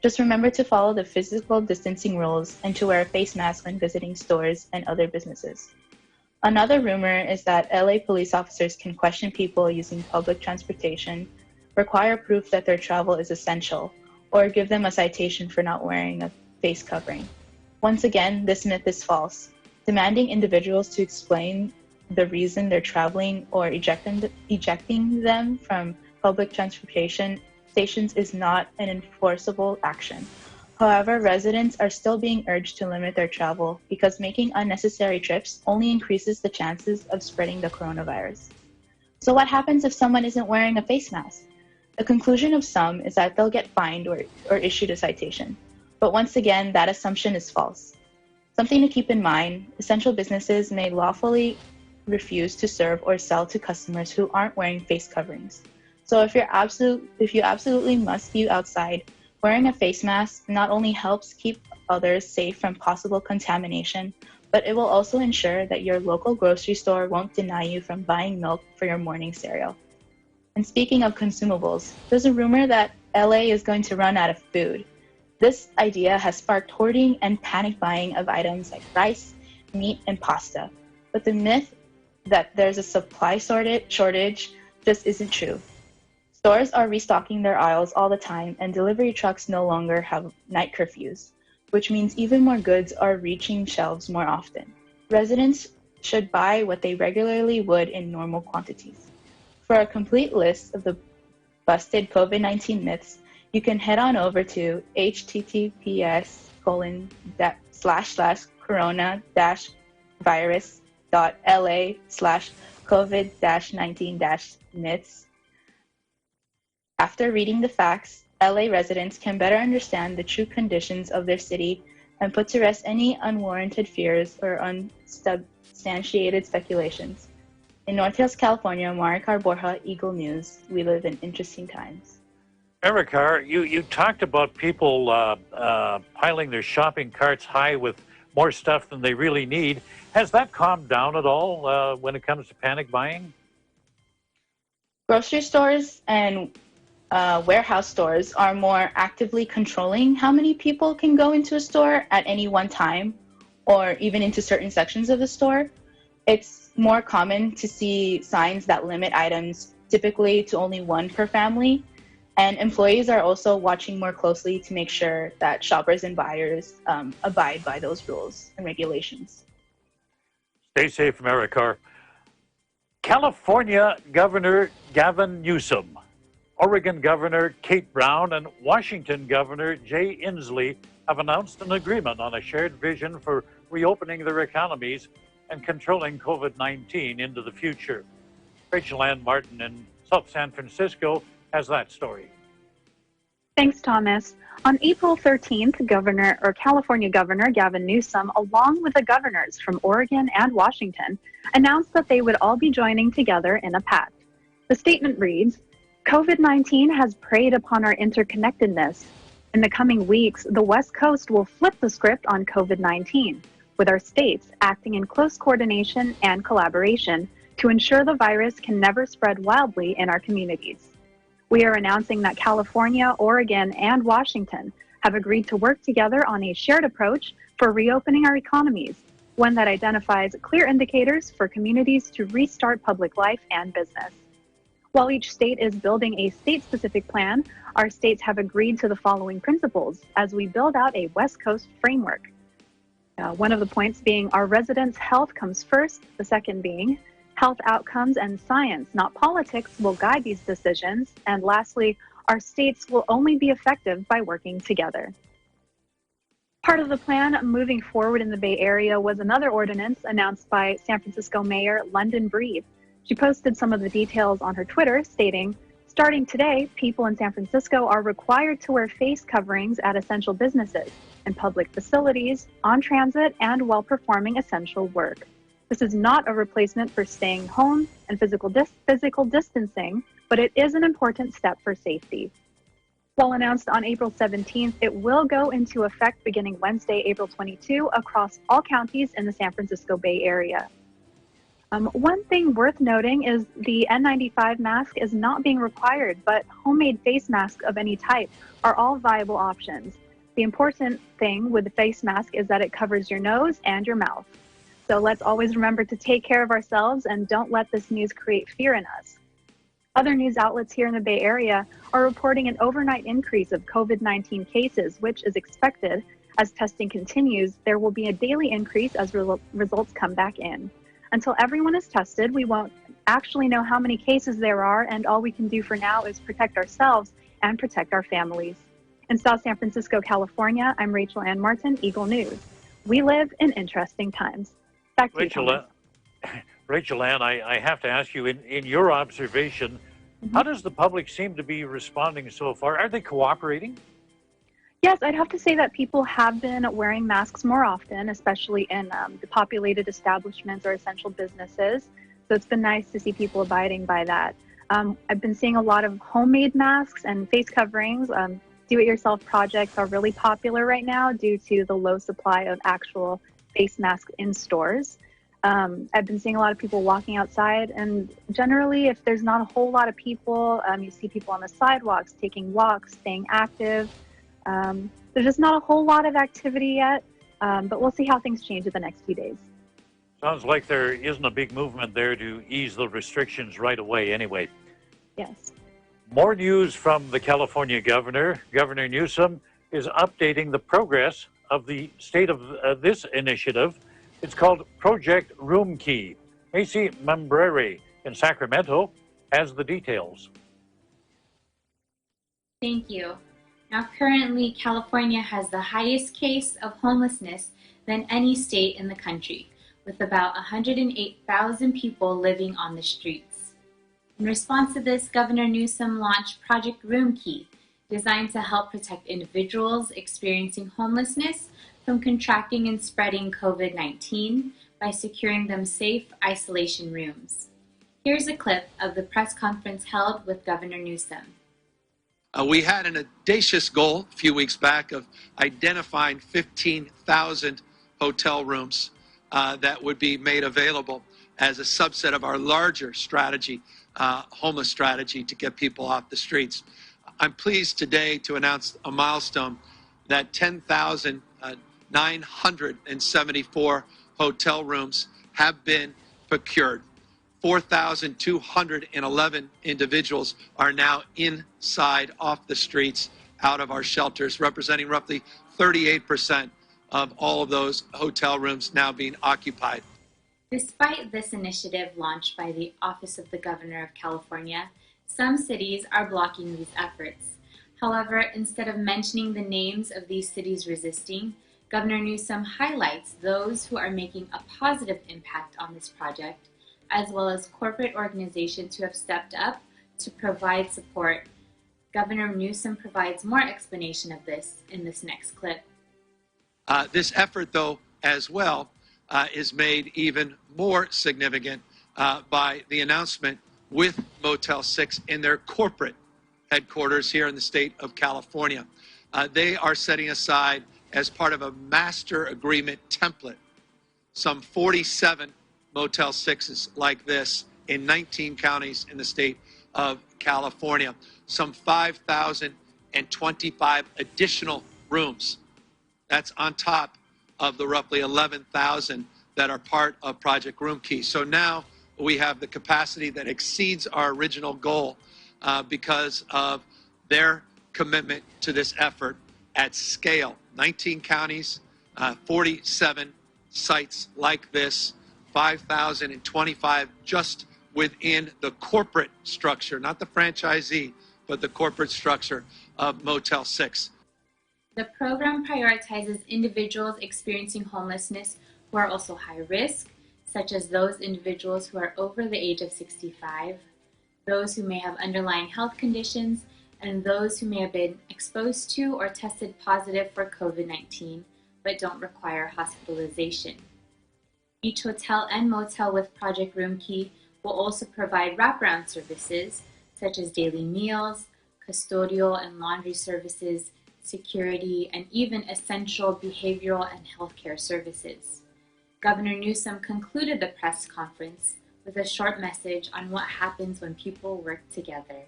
Just remember to follow the physical distancing rules and to wear a face mask when visiting stores and other businesses. Another rumor is that LA police officers can question people using public transportation, require proof that their travel is essential, or give them a citation for not wearing a face covering. Once again, this myth is false. Demanding individuals to explain the reason they're traveling or ejecting them from public transportation stations is not an enforceable action. However, residents are still being urged to limit their travel because making unnecessary trips only increases the chances of spreading the coronavirus. So what happens if someone isn't wearing a face mask? The conclusion of some is that they'll get fined or issued a citation. But once again, that assumption is false. Something to keep in mind, essential businesses may lawfully refuse to serve or sell to customers who aren't wearing face coverings. So if you absolutely must be outside, wearing a face mask not only helps keep others safe from possible contamination, but it will also ensure that your local grocery store won't deny you from buying milk for your morning cereal. And speaking of consumables, there's a rumor that LA is going to run out of food. This idea has sparked hoarding and panic buying of items like rice, meat, and pasta. But the myth that there's a supply shortage just isn't true. Stores are restocking their aisles all the time, and delivery trucks no longer have night curfews, which means even more goods are reaching shelves more often. Residents should buy what they regularly would in normal quantities. For a complete list of the busted COVID-19 myths, you can head on over to https://corona-virus.la/covid-19-myths. After reading the facts, LA residents can better understand the true conditions of their city and put to rest any unwarranted fears or unsubstantiated speculations. In North Hills, California, Maricar Borja, Eagle News. We live in interesting times. Maricar, you talked about people piling their shopping carts high with more stuff than they really need. Has that calmed down at all when it comes to panic buying? Grocery stores and warehouse stores are more actively controlling how many people can go into a store at any one time, or even into certain sections of the store. It's more common to see signs that limit items typically to only one per family. And employees are also watching more closely to make sure that shoppers and buyers abide by those rules and regulations. Stay safe, Maricar. California Governor Gavin Newsom, Oregon Governor Kate Brown, and Washington Governor Jay Inslee have announced an agreement on a shared vision for reopening their economies and controlling COVID-19 into the future. Rachel Ann Martin in South San Francisco has that story. Thanks, Thomas. On April 13th, California Governor Gavin Newsom, along with the governors from Oregon and Washington, announced that they would all be joining together in a pact. The statement reads, "COVID-19 has preyed upon our interconnectedness. In the coming weeks, the West Coast will flip the script on COVID-19, with our states acting in close coordination and collaboration to ensure the virus can never spread wildly in our communities. We are announcing that California, Oregon, and Washington have agreed to work together on a shared approach for reopening our economies, one that identifies clear indicators for communities to restart public life and business. While each state is building a state-specific plan, our states have agreed to the following principles as we build out a West Coast framework. One of the points being our residents' health comes first, the second being health outcomes and science, not politics, will guide these decisions. And lastly, our states will only be effective by working together." Part of the plan moving forward in the Bay Area was another ordinance announced by San Francisco Mayor London Breed. She posted some of the details on her Twitter, stating, "Starting today, people in San Francisco are required to wear face coverings at essential businesses, in public facilities, on transit, and while performing essential work. This is not a replacement for staying home and physical distancing, but it is an important step for safety." While announced on April 17th, it will go into effect beginning Wednesday, April 22, across all counties in the San Francisco Bay Area. One thing worth noting is the N95 mask is not being required, but homemade face masks of any type are all viable options. The important thing with the face mask is that it covers your nose and your mouth. So let's always remember to take care of ourselves and don't let this news create fear in us. Other news outlets here in the Bay Area are reporting an overnight increase of COVID-19 cases, which is expected. As testing continues, there will be a daily increase as results come back in. Until everyone is tested, we won't actually know how many cases there are, and all we can do for now is protect ourselves and protect our families. In South San Francisco, California, I'm Rachel Ann Martin, Eagle News. We live in interesting times. Back to you, Thomas. Rachel Ann, I have to ask you, in your observation, How does the public seem to be responding so far? Are they cooperating? Yes, I'd have to say that people have been wearing masks more often, especially in the populated establishments or essential businesses. So it's been nice to see people abiding by that. I've been seeing a lot of homemade masks and face coverings. Do-it-yourself projects are really popular right now due to the low supply of actual face masks in stores. I've been seeing a lot of people walking outside, and generally, if there's not a whole lot of people, you see people on the sidewalks taking walks, staying active. There's just not a whole lot of activity yet, but we'll see how things change in the next few days. Sounds like there isn't a big movement there to ease the restrictions right away anyway. Yes. More news from the California governor. Governor Newsom is updating the progress of the state of this initiative. It's called Project Room Key. Macy Mambrere in Sacramento has the details. Thank you. Now, currently, California has the highest case of homelessness than any state in the country, with about 108,000 people living on the streets. In response to this, Governor Newsom launched Project Room Key, designed to help protect individuals experiencing homelessness from contracting and spreading COVID-19 by securing them safe isolation rooms. Here's a clip of the press conference held with Governor Newsom. We had an audacious goal a few weeks back of identifying 15,000 hotel rooms that would be made available as a subset of our larger strategy, homeless strategy, to get people off the streets. I'm pleased today to announce a milestone that 10,974 hotel rooms have been procured. 4,211 individuals are now inside, off the streets, out of our shelters, representing roughly 38% of all of those hotel rooms now being occupied. Despite this initiative launched by the Office of the Governor of California, some cities are blocking these efforts. However, instead of mentioning the names of these cities resisting, Governor Newsom highlights those who are making a positive impact on this project, as well as corporate organizations who have stepped up to provide support. Governor Newsom provides more explanation of this in this next clip. This effort, though, as well, is made even more significant by the announcement with Motel 6 in their corporate headquarters here in the state of California. They are setting aside, as part of a master agreement template, some 47 Motel 6s like this in 19 counties in the state of California, some 5,025 additional rooms. That's on top of the roughly 11,000 that are part of Project Room Key. So now we have the capacity that exceeds our original goal because of their commitment to this effort at scale. 19 counties, 47 sites like this, 5,025 just within the corporate structure, not the franchisee, but the corporate structure of Motel 6. The program prioritizes individuals experiencing homelessness who are also high risk, such as those individuals who are over the age of 65, those who may have underlying health conditions, and those who may have been exposed to or tested positive for COVID-19 but don't require hospitalization. Each hotel and motel with Project Room Key will also provide wraparound services such as daily meals, custodial and laundry services, security, and even essential behavioral and healthcare services. Governor Newsom concluded the press conference with a short message on what happens when people work together.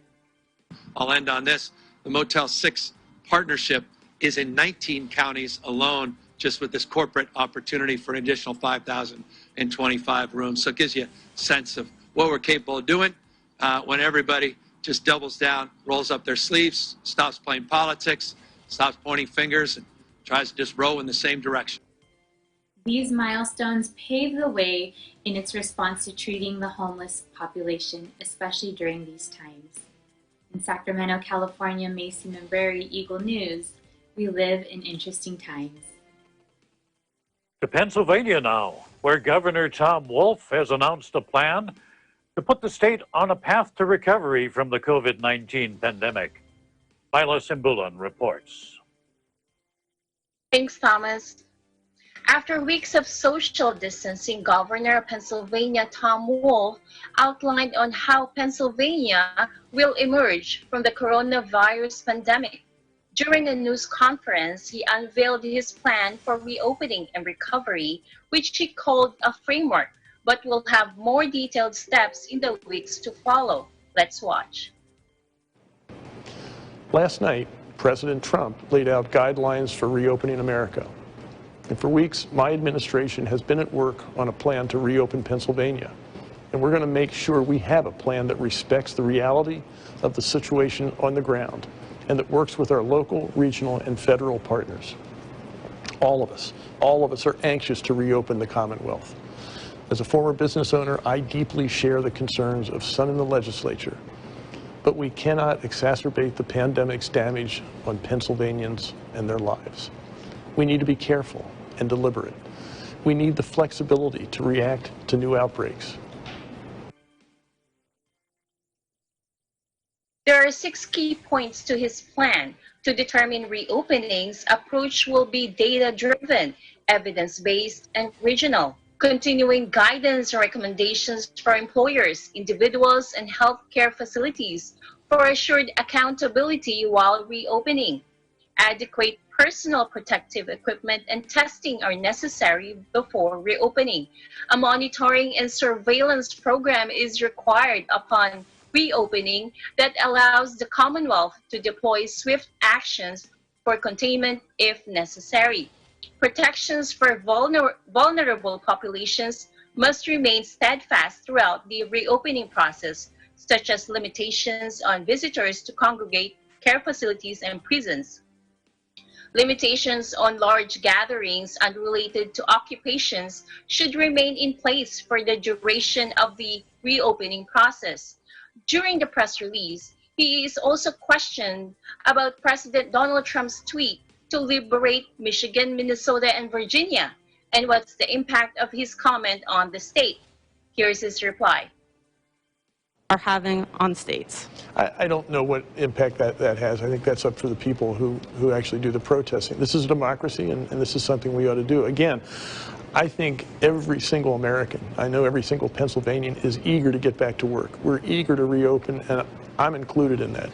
I'll end on this. The Motel 6 partnership is in 19 counties alone, just with this corporate opportunity for an additional 5,025 rooms. So it gives you a sense of what we're capable of doing when everybody just doubles down, rolls up their sleeves, stops playing politics, stops pointing fingers, and tries to just row in the same direction. These milestones pave the way in its response to treating the homeless population, especially during these times. In Sacramento, California, Macy Mambrere, Eagle News, we live in interesting times. To Pennsylvania now, where Governor Tom Wolf has announced a plan to put the state on a path to recovery from the COVID-19 pandemic. Mila Simbulan reports. Thanks, Thomas. After weeks of social distancing, Governor of Pennsylvania Tom Wolf outlined on how Pennsylvania will emerge from the coronavirus pandemic. During a news conference, he unveiled his plan for reopening and recovery, which he called a framework, but will have more detailed steps in the weeks to follow. Let's watch. Last night, President Trump laid out guidelines for reopening America. And for weeks, my administration has been at work on a plan to reopen Pennsylvania. And we're going to make sure we have a plan that respects the reality of the situation on the ground and that works with our local, regional, and federal partners. All of us are anxious to reopen the Commonwealth. As a former business owner, I deeply share the concerns of some in the legislature. But we cannot exacerbate the pandemic's damage on Pennsylvanians and their lives. We need to be careful and deliberate. We need the flexibility to react to new outbreaks. There are 6 key points to his plan. To determine reopenings, approach will be data-driven, evidence-based, and regional. Continuing guidance and recommendations for employers, individuals, and healthcare facilities for assured accountability while reopening. Adequate personal protective equipment and testing are necessary before reopening. A monitoring and surveillance program is required upon reopening that allows the Commonwealth to deploy swift actions for containment if necessary. Protections for vulnerable populations must remain steadfast throughout the reopening process, such as limitations on visitors to congregate, care facilities, and prisons. Limitations on large gatherings unrelated to occupations should remain in place for the duration of the reopening process. During the press release, he is also questioned about President Donald Trump's tweet to liberate Michigan, Minnesota, and Virginia, and what's the impact of his comment on the state. Here's his reply. Are having on states. I don't know what impact that has. I think that's up for the people who actually do the protesting. This is a democracy, and this is something we ought to do. Again, I think every single American, I know every single Pennsylvanian is eager to get back to work. We're eager to reopen, and I'm included in that.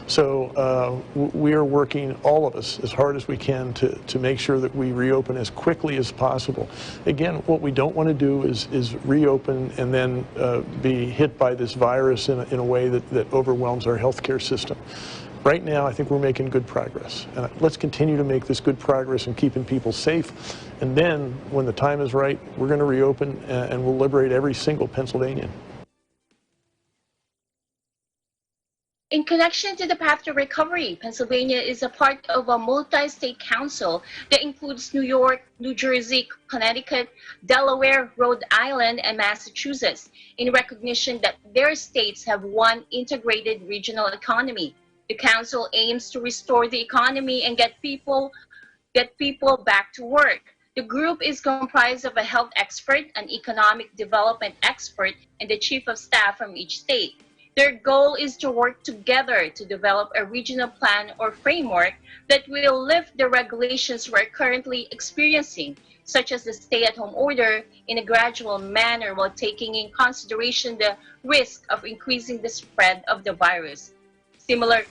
So we are working, all of us, as hard as we can to make sure that we reopen as quickly as possible. Again, what we don't want to do is reopen and then be hit by this virus in a way that overwhelms our healthcare system. Right now, I think we're making good progress. And let's continue to make this good progress in keeping people safe. And then, when the time is right, we're going to reopen and we'll liberate every single Pennsylvanian. In connection to the path to recovery, Pennsylvania is a part of a multi-state council that includes New York, New Jersey, Connecticut, Delaware, Rhode Island, and Massachusetts, in recognition that their states have one integrated regional economy. The council aims to restore the economy and get people back to work. The group is comprised of a health expert, an economic development expert, and the chief of staff from each state. Their goal is to work together to develop a regional plan or framework that will lift the regulations we're currently experiencing, such as the stay-at-home order, in a gradual manner while taking in consideration the risk of increasing the spread of the virus. Similar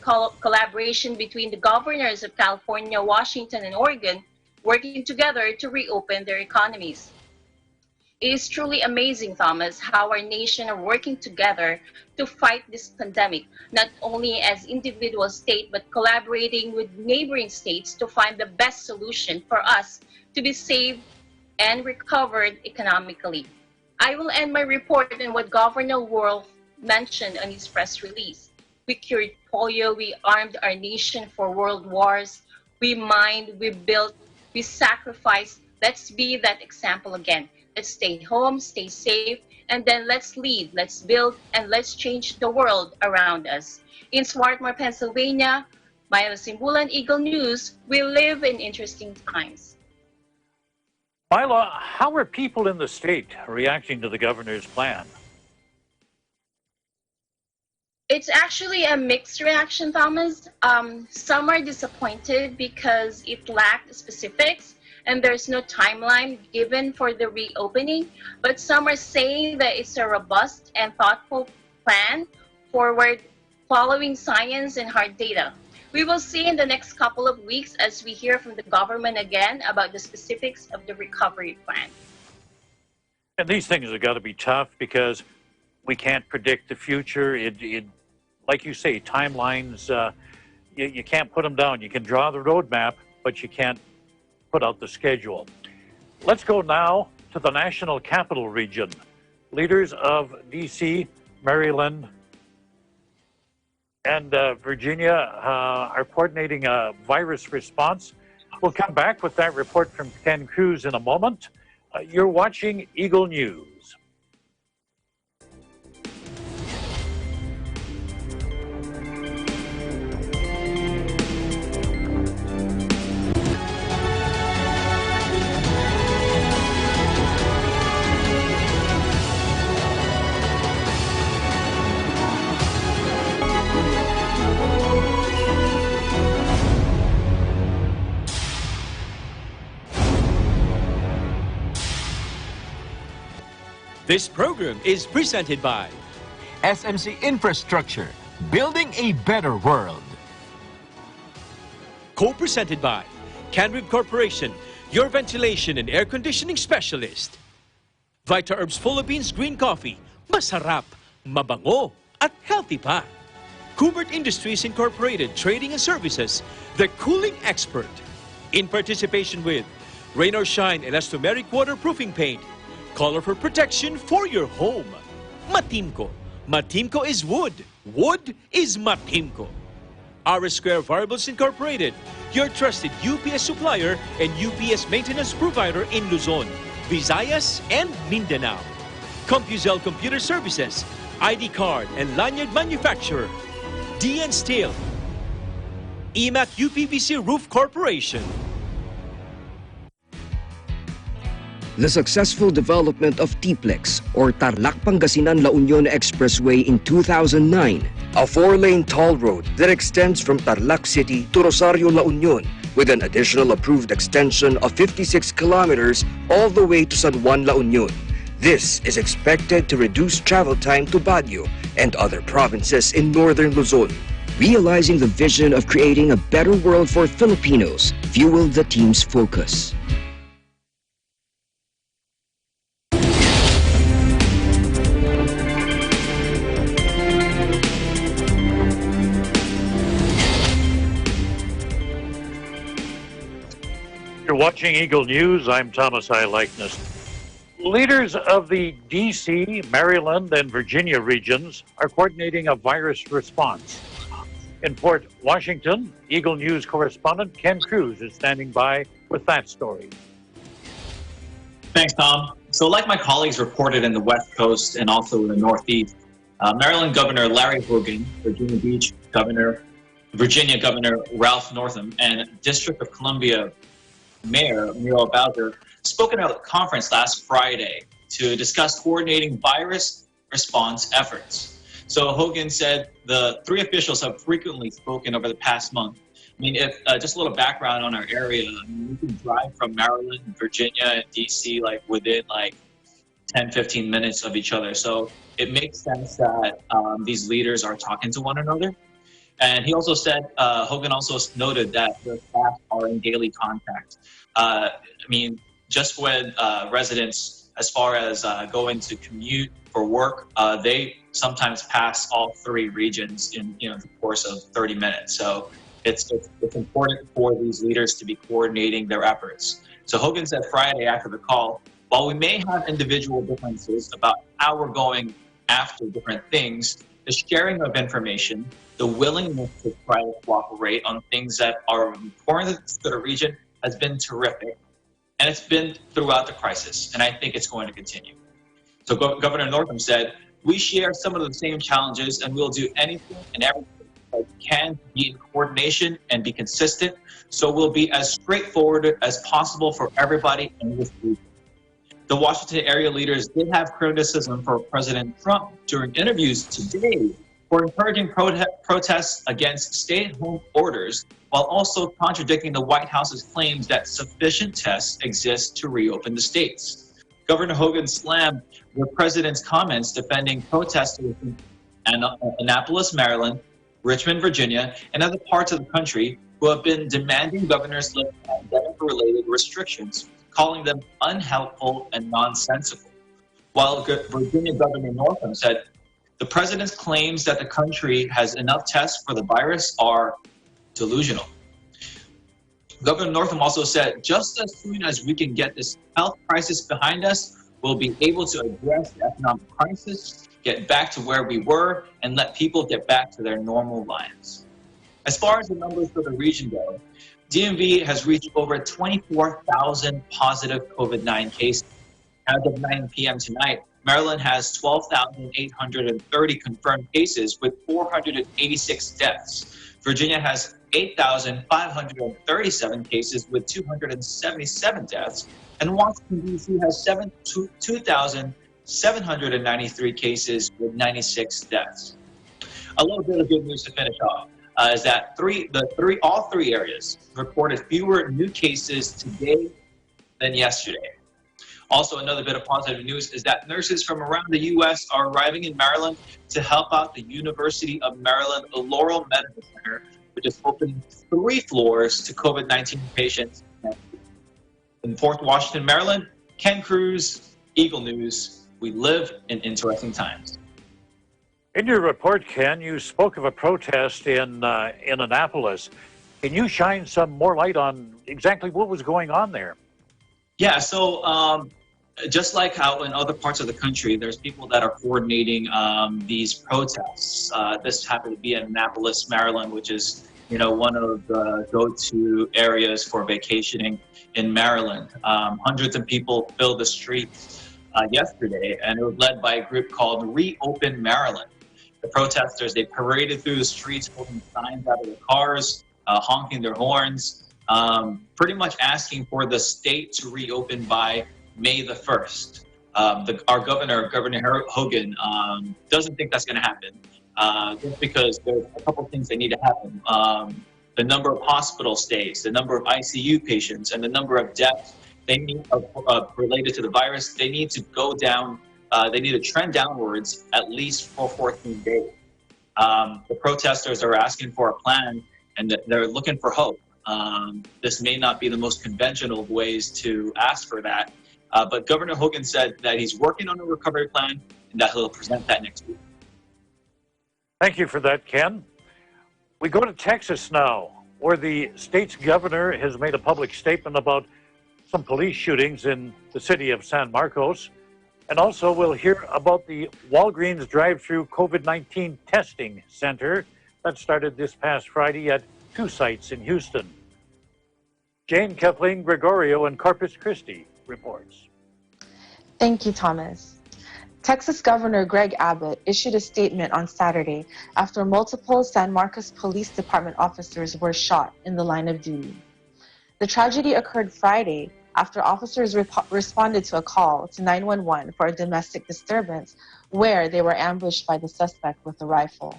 collaboration between the governors of California, Washington, and Oregon working together to reopen their economies. It is truly amazing, Thomas, how our nation are working together to fight this pandemic, not only as individual states, but collaborating with neighboring states to find the best solution for us to be safe and recovered economically. I will end my report on what Governor Wolf mentioned on his press release. We cured polio, we armed our nation for world wars, we mined, we built, we sacrificed. Let's be that example again. Let's stay home, stay safe, and then let's lead, let's build, and let's change the world around us. In Swarthmore, Pennsylvania, Mila Simbulan, Eagle News, we live in interesting times. Mila, how are people in the state reacting to the governor's plan? It's actually a mixed reaction, Thomas. Some are disappointed because it lacked specifics and there's no timeline given for the reopening, but some are saying that it's a robust and thoughtful plan forward following science and hard data. We will see in the next couple of weeks as we hear from the government again about the specifics of the recovery plan. And these things have got to be tough because we can't predict the future. Like you say, timelines, you can't put them down. You can draw the roadmap, but you can't put out the schedule. Let's go now to the National Capital Region. Leaders of D.C., Maryland, and Virginia are coordinating a virus response. We'll come back with that report from Ken Cruz in a moment. You're watching Eagle News. This program is presented by SMC Infrastructure, building a better world. Co-presented by Canrib Corporation, your ventilation and air conditioning specialist. Vita Herbs Philippines Green Coffee, masarap, mabango, at healthy pa. Kubert Industries Incorporated, Trading and Services, the cooling expert. In participation with Rain or Shine Elastomeric Waterproofing Paint, color for protection for your home. Matimco. Matimco is wood. Wood is Matimco. R Square Variables Incorporated, your trusted UPS supplier and UPS maintenance provider in Luzon, Visayas, and Mindanao. CompuZell Computer Services, ID card and lanyard manufacturer, DN Steel, EMAC UPVC Roof Corporation. The successful development of TPLEX, or Tarlac Pangasinan La Union Expressway in 2009, a 4-lane toll road that extends from Tarlac City to Rosario La Union, with an additional approved extension of 56 kilometers all the way to San Juan La Union. This is expected to reduce travel time to Baguio and other provinces in northern Luzon. Realizing the vision of creating a better world for Filipinos fueled the team's focus. You're watching Eagle News. I'm Thomas I. Likeness. Leaders of the D.C., Maryland, and Virginia regions are coordinating a virus response. In Port Washington, Eagle News correspondent Ken Cruz is standing by with that story. Thanks, Tom. So like my colleagues reported in the West Coast and also in the Northeast, Maryland Governor Larry Hogan, Virginia Beach Governor, Virginia Governor Ralph Northam, and District of Columbia Mayor Muriel Bowser spoke at a conference last Friday to discuss coordinating virus response efforts. So Hogan said the three officials have frequently spoken over the past month. I mean, if just a little background on our area, I mean, you can drive from Maryland, Virginia, and DC within 10-15 minutes of each other. So it makes sense that these leaders are talking to one another. And he also said, Hogan also noted that the staff are in daily contact. I mean, just when residents, as far as going to commute for work, they sometimes pass all three regions in the course of 30 minutes. So it's important for these leaders to be coordinating their efforts. So Hogan said Friday after the call, while we may have individual differences about how we're going after different things, the sharing of information, the willingness to try to cooperate on things that are important to the region has been terrific. And it's been throughout the crisis, and I think it's going to continue. So Governor Northam said, we share some of the same challenges, and we'll do anything and everything that we can to be in coordination and be consistent. So we'll be as straightforward as possible for everybody in this region. The Washington area leaders did have criticism for President Trump during interviews today for encouraging protests against stay-at-home orders while also contradicting the White House's claims that sufficient tests exist to reopen the states. Governor Hogan slammed the president's comments defending protesters in Annapolis, Maryland, Richmond, Virginia, and other parts of the country who have been demanding governors lift pandemic-related restrictions, calling them unhelpful and nonsensical. While Virginia Governor Northam said, the president's claims that the country has enough tests for the virus are delusional. Governor Northam also said, just as soon as we can get this health crisis behind us, we'll be able to address the economic crisis, get back to where we were, and let people get back to their normal lives. As far as the numbers for the region go, DMV has reached over 24,000 positive COVID-19 cases. As of 9 p.m. tonight, Maryland has 12,830 confirmed cases with 486 deaths. Virginia has 8,537 cases with 277 deaths. And Washington, D.C. has 2,793 cases with 96 deaths. A little bit of good news to finish off is that all three areas reported fewer new cases today than yesterday. Also, another bit of positive news is that nurses from around the U.S. are arriving in Maryland to help out the University of Maryland Laurel Medical Center, which is opening 3 floors to COVID-19 patients. In Fort Washington, Maryland, Ken Cruz, Eagle News. We live in interesting times. In your report, Ken, you spoke of a protest in Annapolis. Can you shine some more light on exactly what was going on there? Yeah, so just like how in other parts of the country, there's people that are coordinating these protests. This happened to be in Annapolis, Maryland, which is, one of the go-to areas for vacationing in Maryland. Hundreds of people filled the streets yesterday, and it was led by a group called Reopen Maryland. The protesters, they paraded through the streets, holding signs out of their cars, honking their horns, pretty much asking for the state to reopen by May the 1st. Our Governor Hogan, doesn't think that's going to happen, just because there's a couple things that need to happen. The number of hospital stays, the number of ICU patients, and the number of deaths they need related to the virus, they need to go down. They need to trend downwards at least for 14 days. The protesters are asking for a plan, and they're looking for hope. This may not be the most conventional of ways to ask for that, but Governor Hogan said that he's working on a recovery plan and that he'll present that next week. Thank you for that, Ken. We go to Texas now, where the state's governor has made a public statement about some police shootings in the city of San Marcos. And also we'll hear about the Walgreens drive-through COVID-19 testing center that started this past Friday at 2 sites in Houston. Jane Kathleen Gregorio in Corpus Christi reports. Thank you, Thomas. Texas Governor Greg Abbott issued a statement on Saturday after multiple San Marcos Police Department officers were shot in the line of duty. The tragedy occurred Friday after officers responded to a call to 911 for a domestic disturbance where they were ambushed by the suspect with a rifle.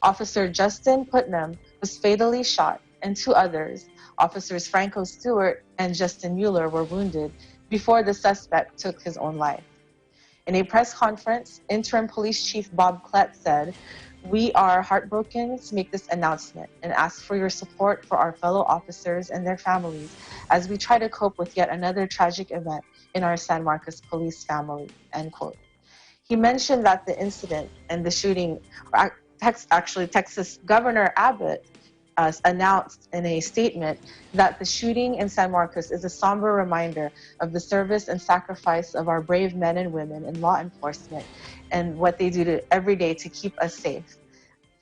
Officer Justin Putnam was fatally shot, and 2 others, Officers Franco Stewart and Justin Mueller, were wounded before the suspect took his own life. In a press conference, Interim Police Chief Bob Klett said, "We are heartbroken to make this announcement and ask for your support for our fellow officers and their families as we try to cope with yet another tragic event in our San Marcos police family," end quote. He mentioned that the incident and the shooting, Texas Governor Abbott announced in a statement that the shooting in San Marcos is a somber reminder of the service and sacrifice of our brave men and women in law enforcement and what they do every day to keep us safe.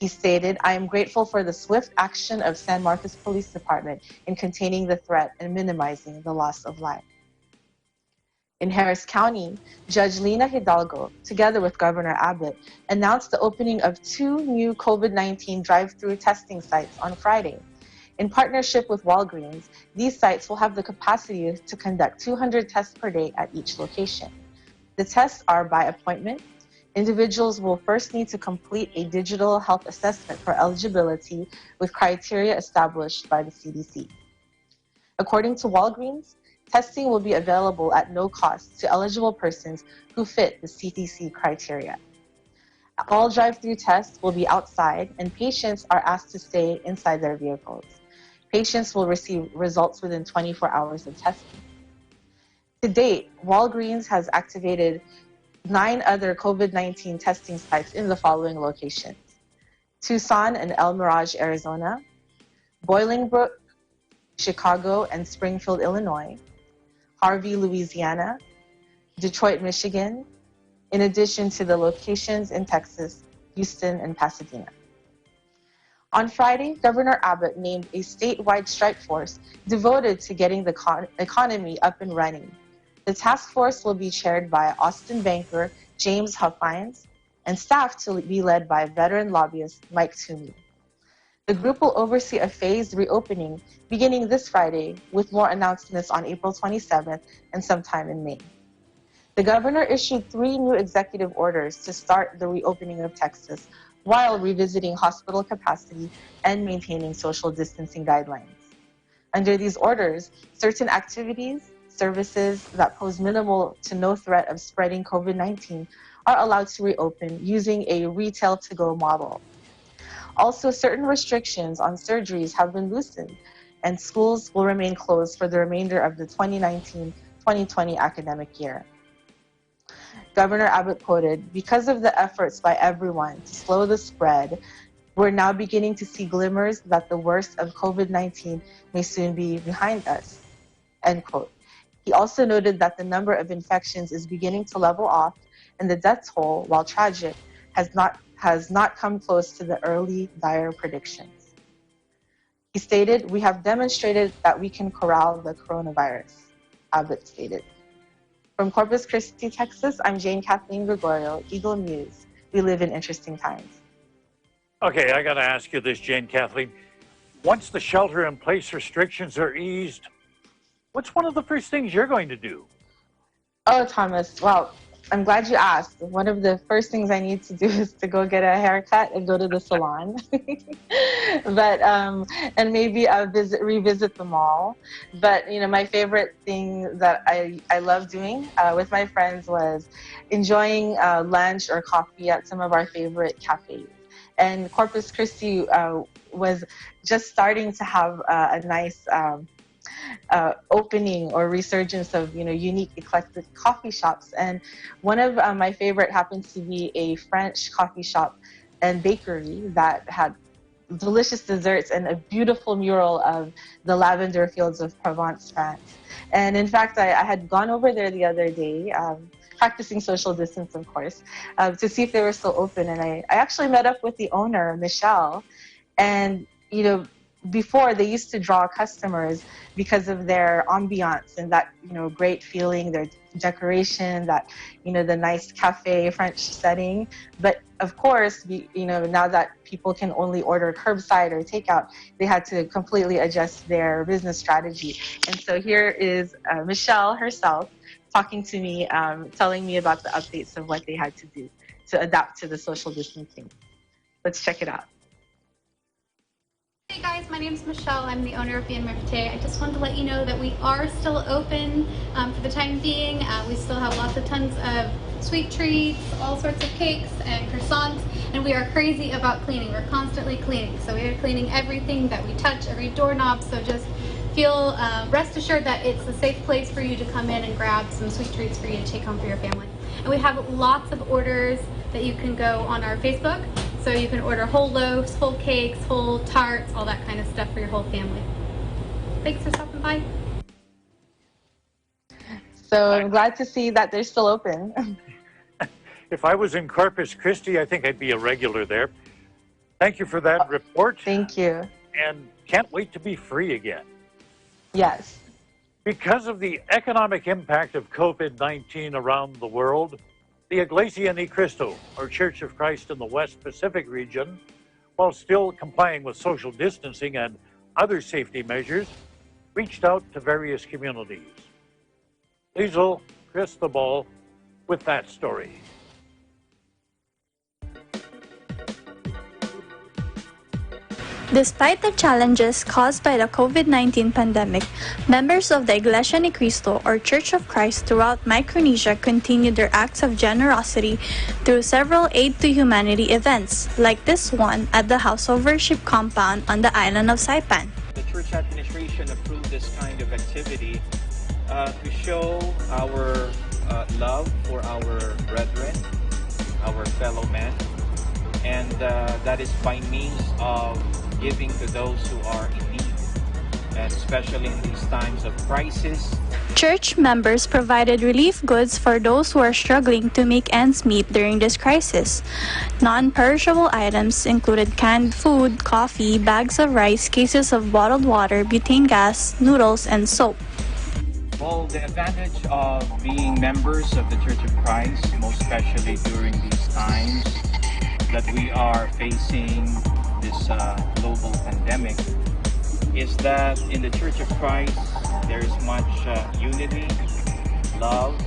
He stated, "I am grateful for the swift action of San Marcos Police Department in containing the threat and minimizing the loss of life." In Harris County, Judge Lina Hidalgo, together with Governor Abbott, announced the opening of 2 new COVID-19 drive-through testing sites on Friday. In partnership with Walgreens, these sites will have the capacity to conduct 200 tests per day at each location. The tests are by appointment, Individuals will first need to complete a digital health assessment for eligibility with criteria established by the CDC. According to Walgreens, testing will be available at no cost to eligible persons who fit the CDC criteria. All drive-through tests will be outside, and patients are asked to stay inside their vehicles. Patients will receive results within 24 hours of testing. To date, Walgreens has activated 9 other COVID-19 testing sites in the following locations: Tucson and El Mirage, Arizona; Bolingbrook, Chicago, and Springfield, Illinois; Harvey, Louisiana; Detroit, Michigan, in addition to the locations in Texas, Houston, and Pasadena. On Friday, Governor Abbott named a statewide strike force devoted to getting the economy up and running. The task force will be chaired by Austin banker James Huffines and staffed to be led by veteran lobbyist Mike Toomey. The group will oversee a phased reopening beginning this Friday, with more announcements on April 27th and sometime in May. The governor issued 3 new executive orders to start the reopening of Texas while revisiting hospital capacity and maintaining social distancing guidelines. Under these orders, certain activities, services that pose minimal to no threat of spreading COVID-19 are allowed to reopen using a retail-to-go model. Also, certain restrictions on surgeries have been loosened, and schools will remain closed for the remainder of the 2019-2020 academic year. Governor Abbott quoted, "Because of the efforts by everyone to slow the spread, we're now beginning to see glimmers that the worst of COVID-19 may soon be behind us," end quote. He also noted that the number of infections is beginning to level off, and the death toll, while tragic, has not come close to the early dire predictions. He stated, "We have demonstrated that we can corral the coronavirus," Abbott stated. From Corpus Christi, Texas, I'm Jane Kathleen Gregorio, Eagle News. We live in interesting times. Okay, I got to ask you this, Jane Kathleen. Once the shelter-in-place restrictions are eased, what's one of the first things you're going to do? Oh, Thomas, well, I'm glad you asked. One of the first things I need to do is to go get a haircut and go to the salon. But and maybe revisit the mall. But you know, my favorite thing that I love doing with my friends was enjoying lunch or coffee at some of our favorite cafes. And Corpus Christi was just starting to have a nice opening or resurgence of unique eclectic coffee shops, and one of my favorite happens to be a French coffee shop and bakery that had delicious desserts and a beautiful mural of the lavender fields of Provence, France. And in fact, I had gone over there the other day, practicing social distance, of course, to see if they were still open. And I actually met up with the owner, Michelle, and before, they used to draw customers because of their ambiance and that great feeling, their decoration, that the nice cafe French setting. But of course, now that people can only order curbside or takeout, they had to completely adjust their business strategy. And so here is Michelle herself talking to me, telling me about the updates of what they had to do to adapt to the social distancing. Let's check it out. Hey guys, my name is Michelle. I'm the owner of Bien Mérité. I just wanted to let you know that we are still open for the time being. We still have tons of sweet treats, all sorts of cakes and croissants, and we are crazy about cleaning. We're constantly cleaning. So we are cleaning everything that we touch, every doorknob. So just feel rest assured that it's a safe place for you to come in and grab some sweet treats for you to take home for your family. And we have lots of orders that you can go on our Facebook. So you can order whole loaves, whole cakes, whole tarts, all that kind of stuff for your whole family. Thanks for stopping by. So I'm glad to see that they're still open. If I was in Corpus Christi, I think I'd be a regular there. Thank you for that report. Thank you. And can't wait to be free again. Yes. Because of the economic impact of COVID-19 around the world, the Iglesia Ni Cristo, or Church of Christ in the West Pacific region, while still complying with social distancing and other safety measures, reached out to various communities. Liesl Cristobal with that story. Despite the challenges caused by the COVID-19 pandemic, members of the Iglesia Ni Cristo or Church of Christ throughout Micronesia continued their acts of generosity through several aid to humanity events, like this one at the House of Worship compound on the island of Saipan. The church administration approved this kind of activity to show our love for our brethren, our fellow men, and that is by means of giving to those who are in need, and especially in these times of crisis. Church members provided relief goods for those who are struggling to make ends meet during this crisis. Non-perishable items included canned food, coffee, bags of rice, cases of bottled water, butane gas, noodles, and soap. Well, the advantage of being members of the Church of Christ, most especially during these times that we are facing this global pandemic, is that in the Church of Christ there is much unity, love,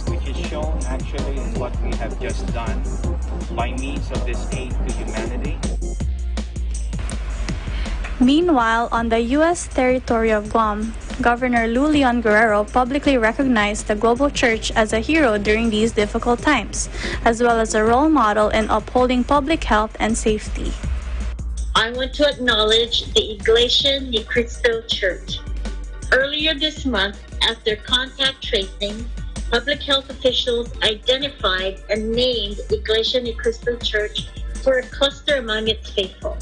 which is shown actually in what we have just done by means of this aid to humanity. Meanwhile, on the U.S. territory of Guam, Governor Lou Leon Guerrero publicly recognized the global church as a hero during these difficult times, as well as a role model in upholding public health and safety. I want to acknowledge the Iglesia Ni Cristo Church. Earlier this month, after contact tracing, public health officials identified and named Iglesia Ni Cristo Church for a cluster among its faithful.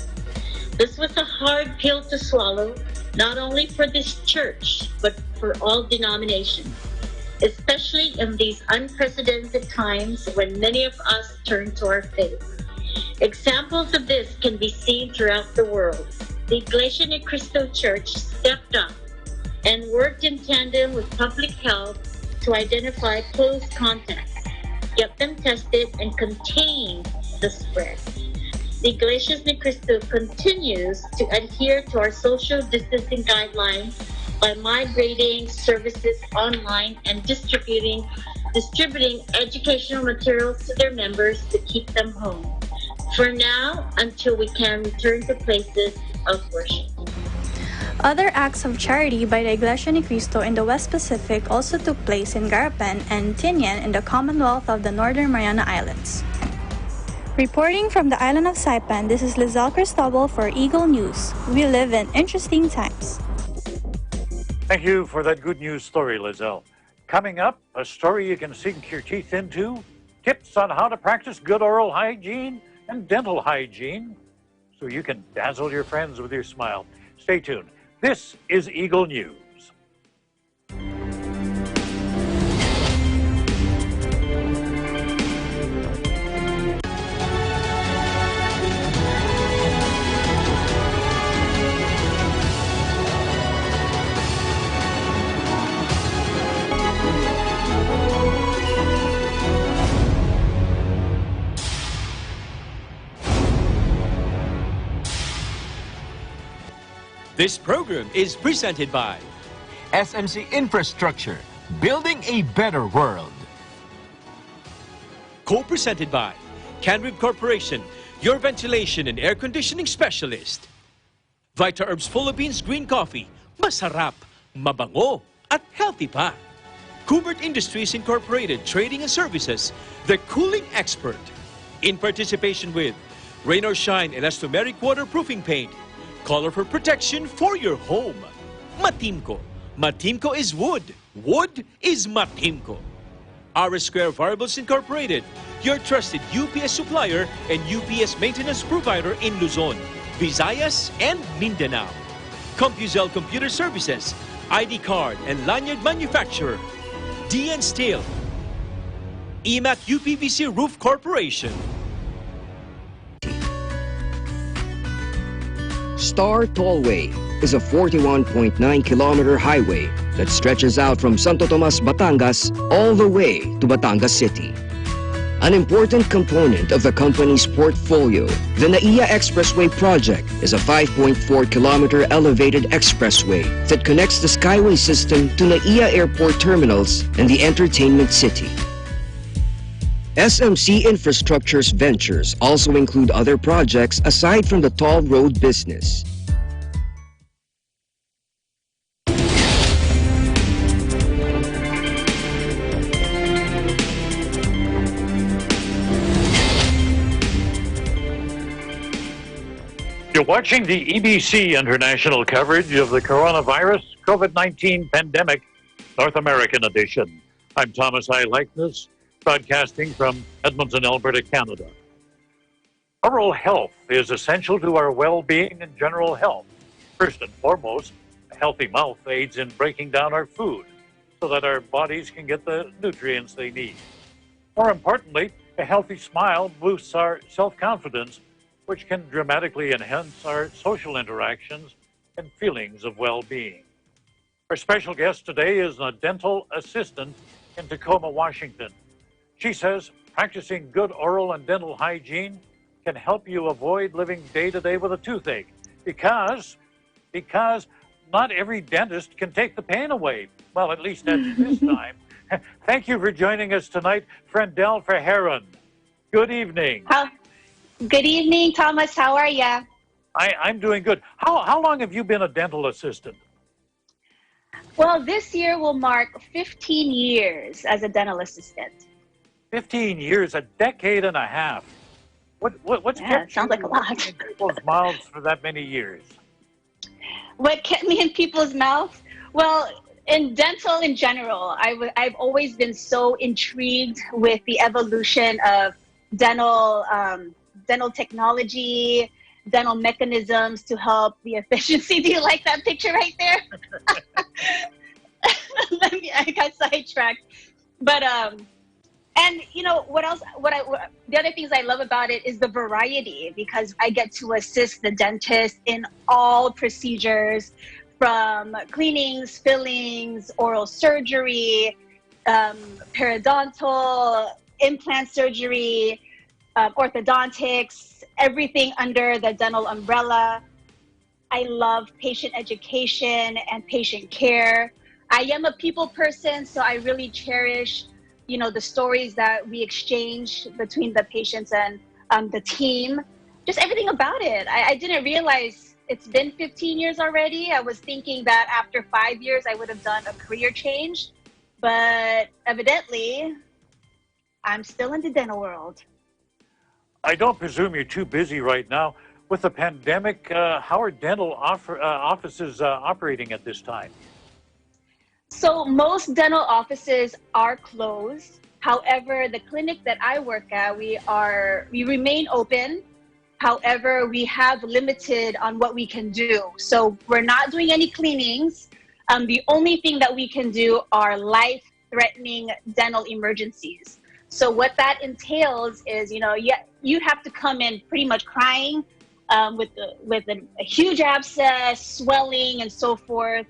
This was a hard pill to swallow, not only for this church, but for all denominations, especially in these unprecedented times when many of us turn to our faith. Examples of this can be seen throughout the world. The Iglesia Ni Cristo Church stepped up and worked in tandem with public health to identify close contacts, get them tested, and contain the spread. The Iglesia Ni Cristo continues to adhere to our social distancing guidelines by migrating services online and distributing educational materials to their members to keep them home. For now, until we can return to places of worship. Other acts of charity by the Iglesia Ni Cristo in the West Pacific also took place in Garapan and Tinian in the Commonwealth of the Northern Mariana Islands. Reporting from the island of Saipan, this is Lizelle Cristobal for Eagle News. We live in interesting times. Thank you for that good news story, Lizelle. Coming up, a story you can sink your teeth into, tips on how to practice good oral hygiene and dental hygiene so you can dazzle your friends with your smile. Stay tuned. This is Eagle News. This program is presented by SMC Infrastructure, building a better world. Co-presented by Canrib Corporation, your ventilation and air conditioning specialist. Vita Herbs Philippines Green Coffee, masarap, mabango, at healthy pa. Kubert Industries Incorporated, Trading and Services, the cooling expert. In participation with Rain or Shine Elastomeric Waterproofing Paint, color for protection for your home. Matimco. Matimco is wood. Wood is Matimco. R Square Variables Incorporated, your trusted UPS supplier and UPS maintenance provider in Luzon, Visayas, and Mindanao. CompuZell Computer Services, ID card and lanyard manufacturer. DN Steel. EMAT UPVC Roof Corporation. Star Tollway is a 41.9-kilometer highway that stretches out from Santo Tomas, Batangas, all the way to Batangas City. An important component of the company's portfolio, the NAIA Expressway project is a 5.4-kilometer elevated expressway that connects the Skyway system to NAIA Airport terminals and the entertainment city. SMC Infrastructure's ventures also include other projects aside from the toll road business. You're watching the EBC international coverage of the coronavirus COVID-19 pandemic, North American edition. I'm Thomas I. Likeness, broadcasting from Edmonton, Alberta, Canada. Oral health is essential to our well-being and general health. First and foremost, a healthy mouth aids in breaking down our food so that our bodies can get the nutrients they need. More importantly, a healthy smile boosts our self-confidence, which can dramatically enhance our social interactions and feelings of well-being. Our special guest today is a dental assistant in Tacoma, Washington. She says practicing good oral and dental hygiene can help you avoid living day-to-day with a toothache because not every dentist can take the pain away. Well, at least at this time. Thank you for joining us tonight, Friendel Verheeren. Good evening. Good evening, Thomas. How are ya? I'm doing good. How long have you been a dental assistant? Well, this year will mark 15 years as a dental assistant. 15 years, a decade and a half. What's kept sounds like a lot. in people's mouths for that many years? What kept me in people's mouths? Well, in dental in general, I've always been so intrigued with the evolution of dental technology, dental mechanisms to help the efficiency. Do you like that picture right there? I got sidetracked. But, and you know, the other things I love about it is the variety, because I get to assist the dentist in all procedures from cleanings, fillings, oral surgery, periodontal, implant surgery, orthodontics, everything under the dental umbrella. I love patient education and patient care. I am a people person, so I really cherish, you know, the stories that we exchange between the patients and the team. Just everything about it. I didn't realize it's been 15 years already. I was thinking that after 5 years, I would have done a career change, but evidently, I'm still in the dental world. I don't presume you're too busy right now. With the pandemic, how are dental offices operating at this time? So most dental offices are closed. However, the clinic that I work at, we remain open. However, we have limited on what we can do. So we're not doing any cleanings. The only thing that we can do are life-threatening dental emergencies. So what that entails is, you know, you have to come in pretty much crying with a huge abscess, swelling, and so forth.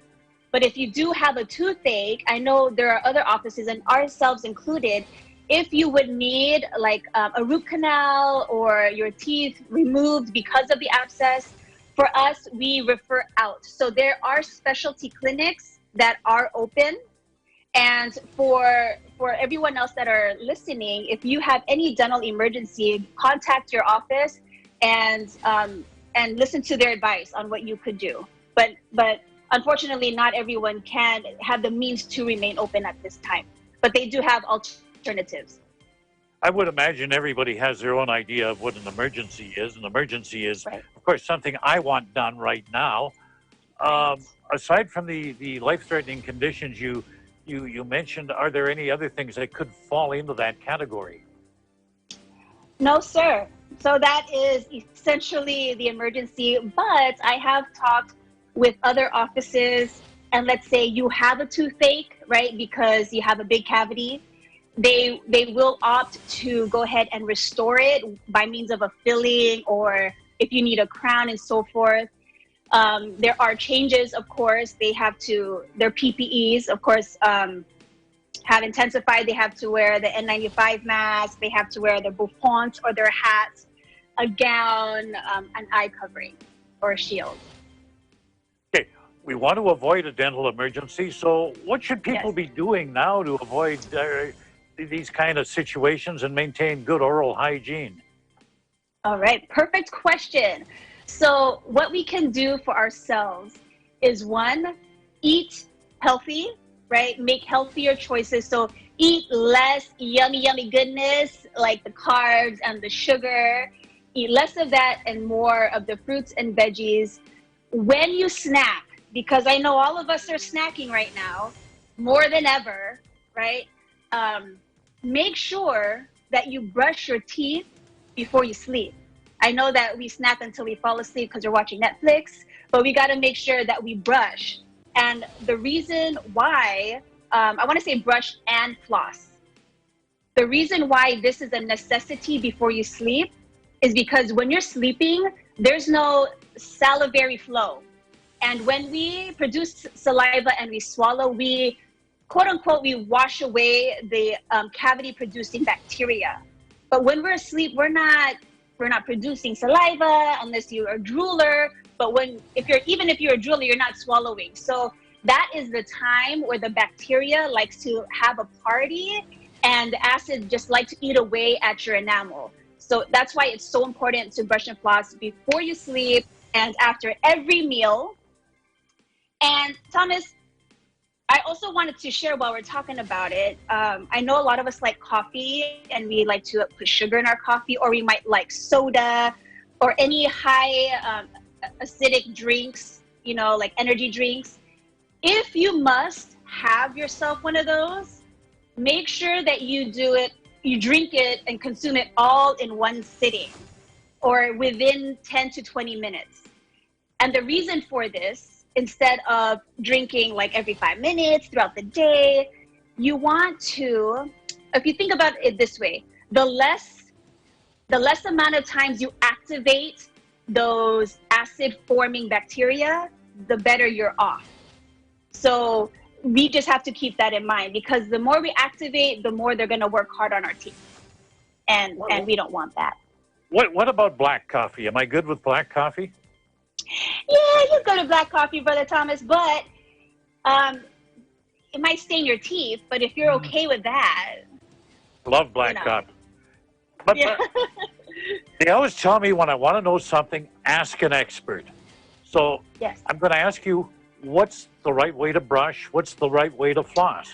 But if you do have a toothache, I know there are other offices, and ourselves included, if you would need like a root canal or your teeth removed because of the abscess, for us, we refer out. So there are specialty clinics that are open. And for everyone else that are listening, if you have any dental emergency, contact your office and listen to their advice on what you could do. But unfortunately, not everyone can have the means to remain open at this time. But they do have alternatives. I would imagine everybody has their own idea of what an emergency is. An emergency is, right, of course, something I want done right now. Aside from the life-threatening conditions you mentioned, are there any other things that could fall into that category? No, sir. So that is essentially the emergency. But I have talked with other offices, and let's say you have a toothache, right, because you have a big cavity. They will opt to go ahead and restore it by means of a filling, or if you need a crown and so forth. There are changes, of course. Their PPEs, of course, have intensified. They have to wear the N95 mask. They have to wear their bouffant or their hats, a gown, an eye covering, or a shield. Okay, we want to avoid a dental emergency. So what should people be doing now to avoid these kind of situations and maintain good oral hygiene? All right, perfect question. So what we can do for ourselves is, one, eat healthy, right? Make healthier choices. So eat less yummy, yummy goodness like the carbs and the sugar. Eat less of that and more of the fruits and veggies. When you snack, because I know all of us are snacking right now, more than ever, right? Make sure that you brush your teeth before you sleep. I know that we snack until we fall asleep because we're watching Netflix, but we got to make sure that we brush. And the reason why, I want to say brush and floss. The reason why this is a necessity before you sleep is because when you're sleeping, there's no salivary flow. And when we produce saliva and we swallow, we, quote unquote, we wash away the cavity producing bacteria. But when we're asleep, we're not producing saliva unless you're a drooler. But even if you're a drooler, you're not swallowing. So that is the time where the bacteria likes to have a party and the acid just like to eat away at your enamel. So that's why it's so important to brush and floss before you sleep and after every meal. And Thomas, I also wanted to share while we're talking about it. I know a lot of us like coffee and we like to put sugar in our coffee, or we might like soda or any high acidic drinks, you know, like energy drinks. If you must have yourself one of those, make sure that you drink it and consume it all in one sitting or within 10 to 20 minutes. And the reason for this, instead of drinking like every 5 minutes throughout the day, you want to, if you think about it this way, the less amount of times you activate those acid forming bacteria, the better you're off. So we just have to keep that in mind, because the more we activate, the more they're going to work hard on our teeth. And we don't want that. What about black coffee? Am I good with black coffee? Yeah, you go to black coffee, Brother Thomas, but it might stain your teeth. But if you're okay with that, Love black coffee. But yeah. they always tell me when I want to know something, ask an expert. So yes. I'm going to ask you, what's the right way to brush? What's the right way to floss?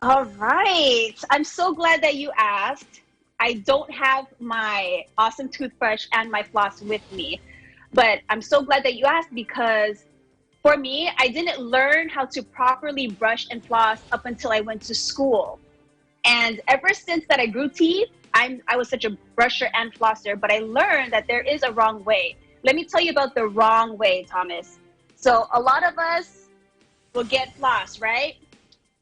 All right. I'm so glad that you asked. I don't have my awesome toothbrush and my floss with me, but I'm so glad that you asked, because for me, I didn't learn how to properly brush and floss up until I went to school. And ever since that I grew teeth, I was such a brusher and flosser, but I learned that there is a wrong way. Let me tell you about the wrong way, Thomas. So a lot of us will get floss, right?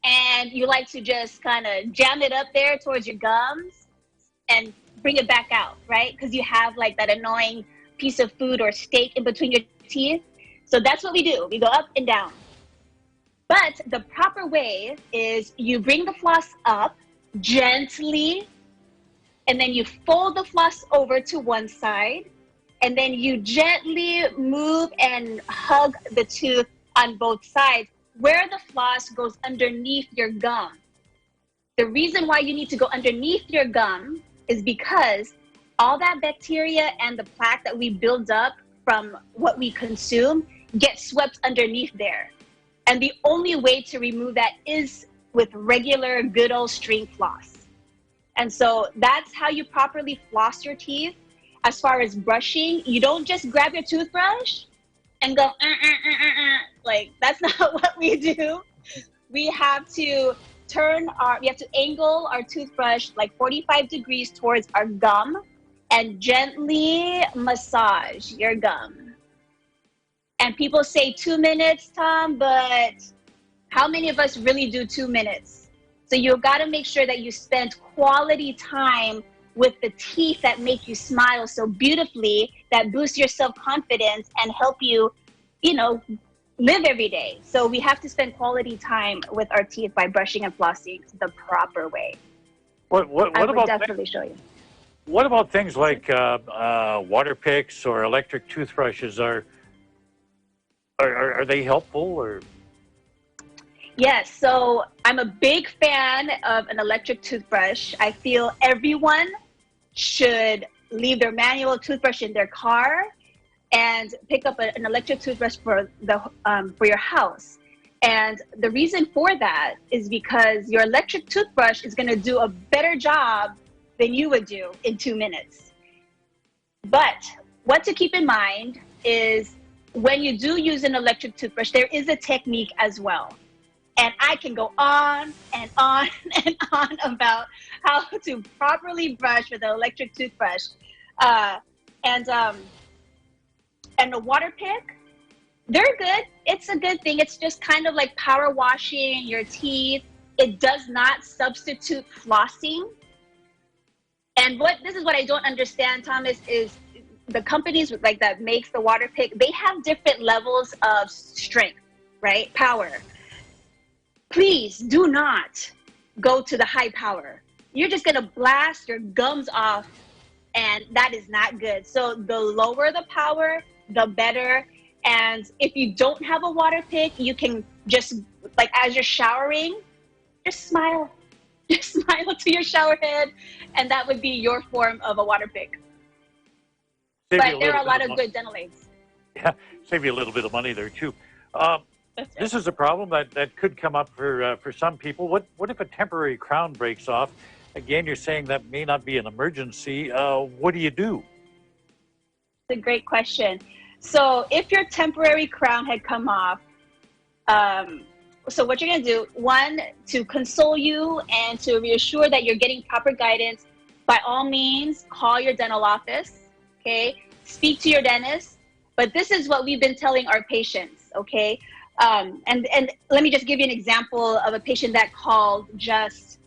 And you like to just kind of jam it up there towards your gums and bring it back out, right? Because you have like that annoying piece of food or steak in between your teeth. So that's what we do. We go up and down. But the proper way is you bring the floss up gently, and then you fold the floss over to one side, and then you gently move and hug the tooth on both sides where the floss goes underneath your gum. The reason why you need to go underneath your gum is because all that bacteria and the plaque that we build up from what we consume gets swept underneath there. And the only way to remove that is with regular good old string floss. And so that's how you properly floss your teeth. As far as brushing, you don't just grab your toothbrush and go, like, that's not what we do. We have to we have to angle our toothbrush like 45 degrees towards our gum and gently massage your gum. And people say 2 minutes, Tom, but how many of us really do 2 minutes? So you've got to make sure that you spend quality time with the teeth that make you smile so beautifully, that boost your self-confidence and help you, live every day. So we have to spend quality time with our teeth by brushing and flossing the proper way. What I would about definitely show you. What about things like water picks or electric toothbrushes? Are they helpful or? Yes, so I'm a big fan of an electric toothbrush. I feel everyone should leave their manual toothbrush in their car and pick up an electric toothbrush for your house. And the reason for that is because your electric toothbrush is going to do a better job than you would do in 2 minutes. But what to keep in mind is when you do use an electric toothbrush, there is a technique as well. And I can go on and on and on about how to properly brush with an electric toothbrush. And a water pick, they're good. It's a good thing. It's just kind of like power washing your teeth. It does not substitute flossing. And this is what I don't understand, Thomas, is the companies like that makes the water pick, they have different levels of strength, right? Power. Please do not go to the high power. You're just gonna blast your gums off, and that is not good. So the lower the power, the better. And if you don't have a water pick, you can just, like as you're showering, just smile. Just smile to your shower head, and that would be your form of a water pick. But there are a lot of good dental aids. Yeah, save you a little bit of money there too. This is a problem that could come up for some people. What if a temporary crown breaks off? Again, you're saying that may not be an emergency. What do you do? It's a great question. So if your temporary crown had come off, so what you're going to do, one, to console you and to reassure that you're getting proper guidance, by all means, call your dental office, okay? Speak to your dentist. But this is what we've been telling our patients, okay? And let me just give you an example of a patient that called just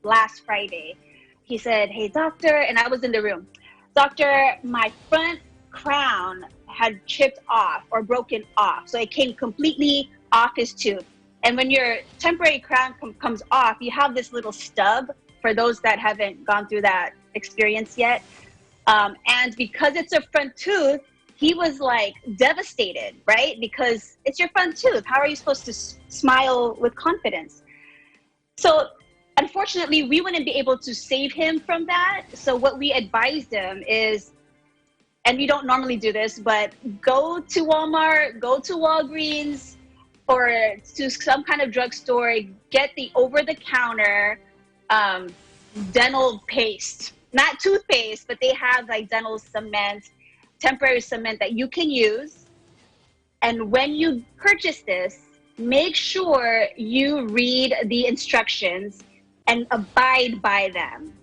last Friday. He said, hey, doctor, and I was in the room. Doctor, my front crown had chipped off or broken off. So it came completely off his tooth. And when your temporary crown comes off, you have this little stub for those that haven't gone through that experience yet. And because it's a front tooth, he was like devastated, right? Because it's your front tooth. How are you supposed to smile with confidence? So unfortunately, we wouldn't be able to save him from that. So what we advised him is, and we don't normally do this, but go to Walmart, go to Walgreens, or to some kind of drugstore, get the over-the-counter dental paste. Not toothpaste, but they have like dental cement, temporary cement that you can use. And when you purchase this, make sure you read the instructions and abide by them.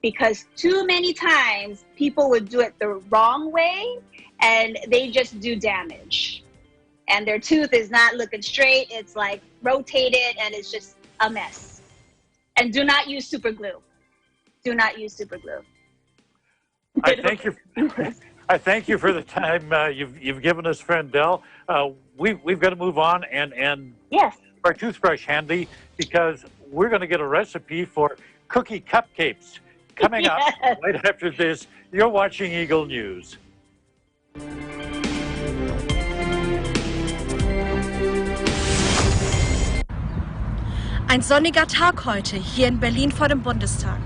Because too many times people would do it the wrong way and they just do damage. And their tooth is not looking straight, it's like rotated and it's just a mess. And do not use super glue. Do not use super glue. I thank you for the time you've given us, friend Del. We've got to move on and yes, our toothbrush handy, because we're going to get a recipe for cookie cupcakes coming up right after this. You're watching Eagle News. Ein sonniger Tag heute hier in Berlin vor dem Bundestag.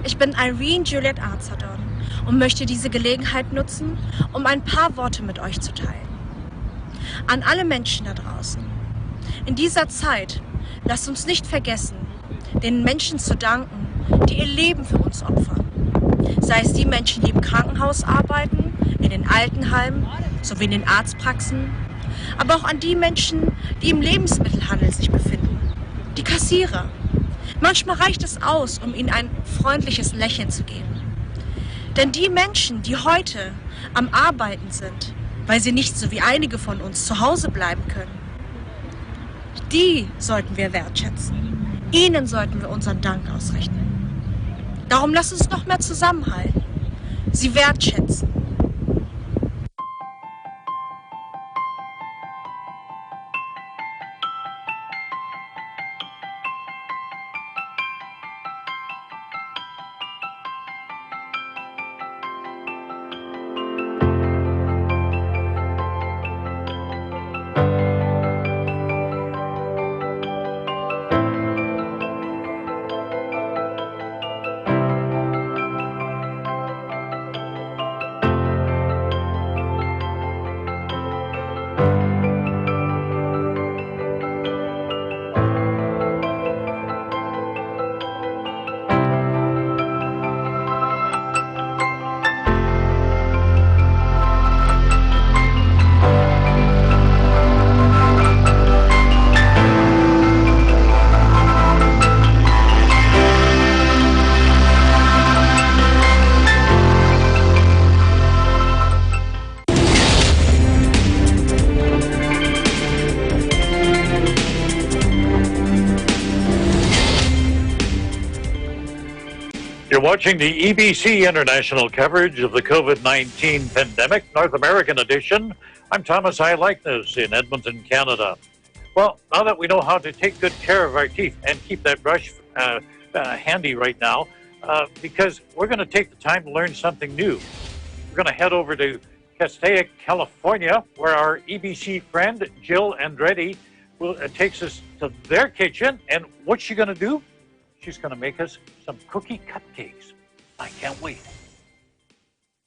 Ich bin Irene Juliet Arzadon und möchte diese Gelegenheit nutzen, um ein paar Worte mit euch zu teilen. An alle Menschen da draußen. In dieser Zeit lasst uns nicht vergessen, den Menschen zu danken, die ihr Leben für uns opfern. Sei es die Menschen, die im Krankenhaus arbeiten, in den Altenheimen sowie in den Arztpraxen, aber auch an die Menschen, die im Lebensmittelhandel sich befinden. Die Kassierer. Manchmal reicht es aus, um ihnen ein freundliches Lächeln zu geben. Denn die Menschen, die heute am Arbeiten sind, weil sie nicht so wie einige von uns zu Hause bleiben können, die sollten wir wertschätzen. Ihnen sollten wir unseren Dank ausrichten. Darum lasst uns noch mehr zusammenhalten, sie wertschätzen. You're watching the EBC International coverage of the COVID-19 pandemic, North American edition. I'm Thomas I. Likeness in Edmonton, Canada. Well, now that we know how to take good care of our teeth and keep that brush handy right now, because we're going to take the time to learn something new. We're going to head over to Castaic, California, where our EBC friend Jill Andretti takes us to their kitchen. And what's she going to do? She's going to make us some cookie cupcakes. I can't wait.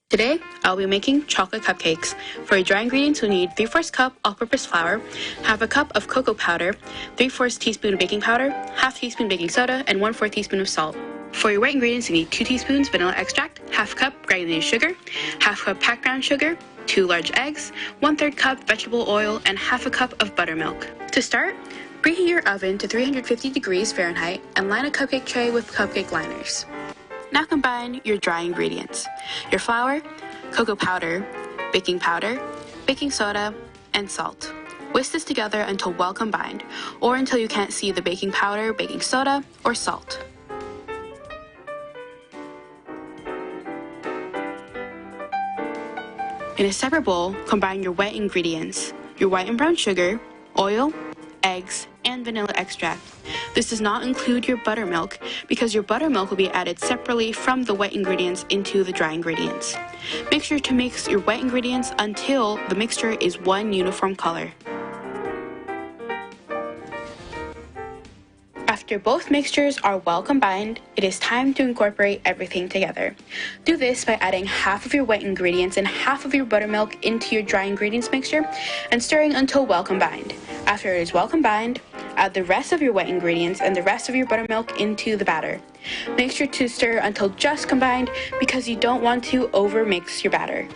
Today, I'll be making chocolate cupcakes. For your dry ingredients, you'll need 3/4 cup all-purpose flour, 1/2 cup of cocoa powder, 3/4 teaspoon of baking powder, 1/2 teaspoon baking soda, and 1/4 teaspoon of salt. For your wet ingredients, you need 2 teaspoons vanilla extract, 1/2 cup granulated sugar, 1/2 cup packed brown sugar, 2 large eggs, 1/3 cup vegetable oil, and 1/2 cup of buttermilk. To start, preheat your oven to 350 degrees Fahrenheit and line a cupcake tray with cupcake liners. Now combine your dry ingredients: your flour, cocoa powder, baking soda, and salt. Whisk this together until well combined, or until you can't see the baking powder, baking soda, or salt. In a separate bowl, combine your wet ingredients: your white and brown sugar, oil, eggs, and vanilla extract. This does not include your buttermilk because your buttermilk will be added separately from the wet ingredients into the dry ingredients. Make sure to mix your wet ingredients until the mixture is one uniform color. After both mixtures are well combined, it is time to incorporate everything together. Do this by adding 1/2 of your wet ingredients and 1/2 of your buttermilk into your dry ingredients mixture and stirring until well combined. After it is well combined, add the rest of your wet ingredients and the rest of your buttermilk into the batter. Make sure to stir until just combined because you don't want to overmix your batter.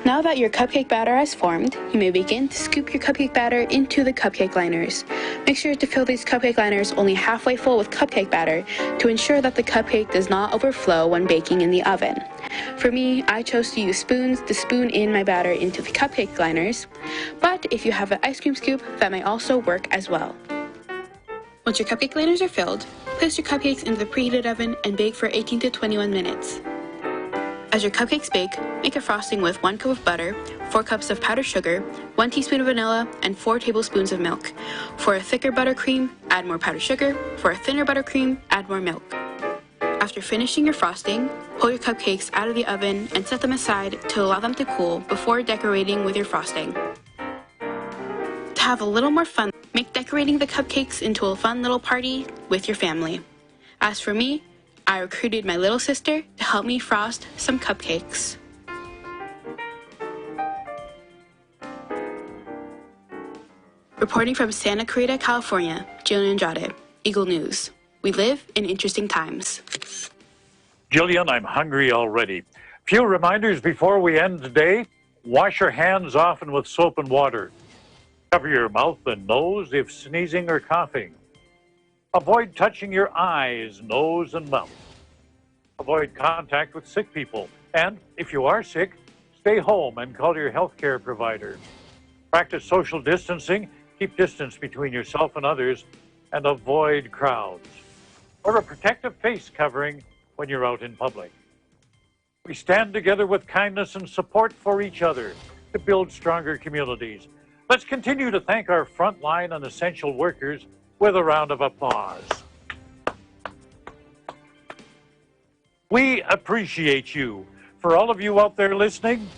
Now that your cupcake batter has formed, you may begin to scoop your cupcake batter into the cupcake liners. Make sure to fill these cupcake liners only halfway full with cupcake batter to ensure that the cupcake does not overflow when baking in the oven. For me, I chose to use spoons to spoon in my batter into the cupcake liners, but if you have an ice cream scoop, that may also work as well. Once your cupcake liners are filled, place your cupcakes into the preheated oven and bake for 18 to 21 minutes. As your cupcakes bake, make a frosting with 1 cup of butter, 4 cups of powdered sugar, 1 teaspoon of vanilla, and 4 tablespoons of milk. For a thicker buttercream, add more powdered sugar. For a thinner buttercream, add more milk. After finishing your frosting, pull your cupcakes out of the oven and set them aside to allow them to cool before decorating with your frosting. To have a little more fun, make decorating the cupcakes into a fun little party with your family. As for me, I recruited my little sister to help me frost some cupcakes. Reporting from Santa Clarita, California, Jillian Andrade, Eagle News. We live in interesting times. Jillian, I'm hungry already. Few reminders before we end today. Wash your hands often with soap and water. Cover your mouth and nose if sneezing or coughing. Avoid touching your eyes, nose, and mouth. Avoid contact with sick people. And if you are sick, stay home and call your healthcare provider. Practice social distancing. Keep distance between yourself and others, and avoid crowds. Or a protective face covering when you're out in public. We stand together with kindness and support for each other to build stronger communities. Let's continue to thank our frontline and essential workers with a round of applause. We appreciate you. For all of you out there listening,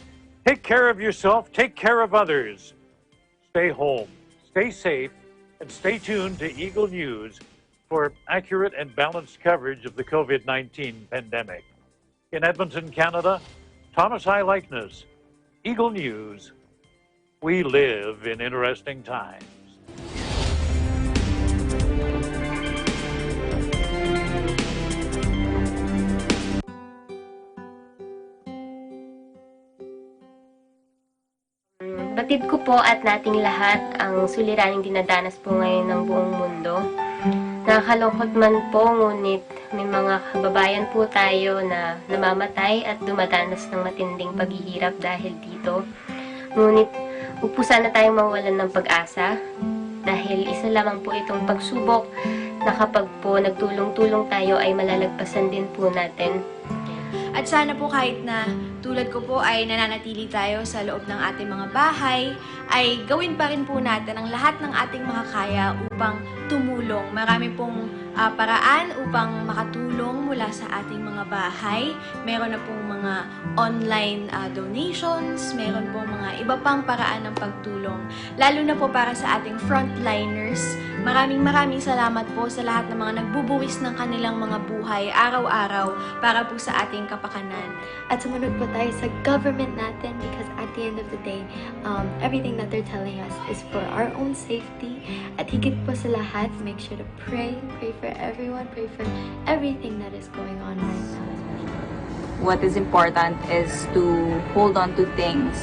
take care of yourself, take care of others. Stay home, stay safe, and stay tuned to Eagle News for accurate and balanced coverage of the COVID-19 pandemic. In Edmonton, Canada, Thomas I. Likeness, Eagle News. We live in interesting times. Batid ko po at nating lahat ang suliraning dinadanas po ngayon ng buong mundo. Nakakalungkot man po, ngunit may mga kababayan po tayo na namamatay at dumadanas ng matinding paghihirap dahil dito. Ngunit huwag po sana tayong mawalan ng pag-asa dahil isa lamang po itong pagsubok na kapag po nagtulong-tulong tayo ay malalagpasan din po natin. At sana po kahit na tulad ko po ay nananatili tayo sa loob ng ating mga bahay, ay gawin pa rin po natin ang lahat ng ating makakaya upang tumulong. Marami pong paraan upang makatulong mula sa ating mga bahay. Meron na pong mga online donations, meron pong mga iba pang paraan ng pagtulong. Lalo na po para sa ating frontliners. Maraming salamat po sa lahat ng mga nagbubuwis ng kanilang mga buhay araw-araw para po sa ating kapakanan. At sumunod po tayo sa government natin because at the end of the day, everything that they're telling us is for our own safety. At higit po sa lahat, make sure to pray for everyone, pray for everything that is going on right now. What is important is to hold on to things,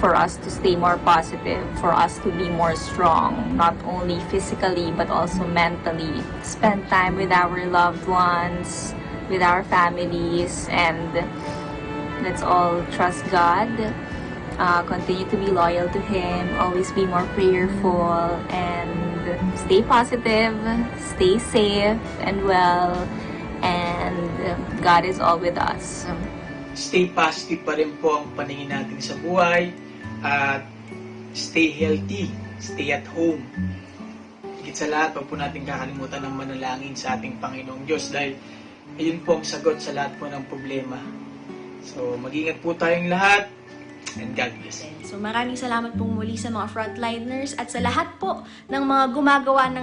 for us to stay more positive, for us to be more strong, not only physically but also mentally. Spend time with our loved ones, with our families, and let's all trust God. Continue to be loyal to Him, always be more prayerful, and stay positive, stay safe and well, and God is all with us. Stay positive pa rin po ang paningin natin sa buhay, at stay healthy, stay at home. Higit sa lahat, huwag po natin kakalimutan ng manalangin sa ating Panginoong Diyos dahil ayun po ang sagot sa lahat po ng problema. So, mag-ingat po tayong lahat, and God bless. So maraming salamat pong muli sa mga frontliners at sa lahat po ng mga gumagawa ng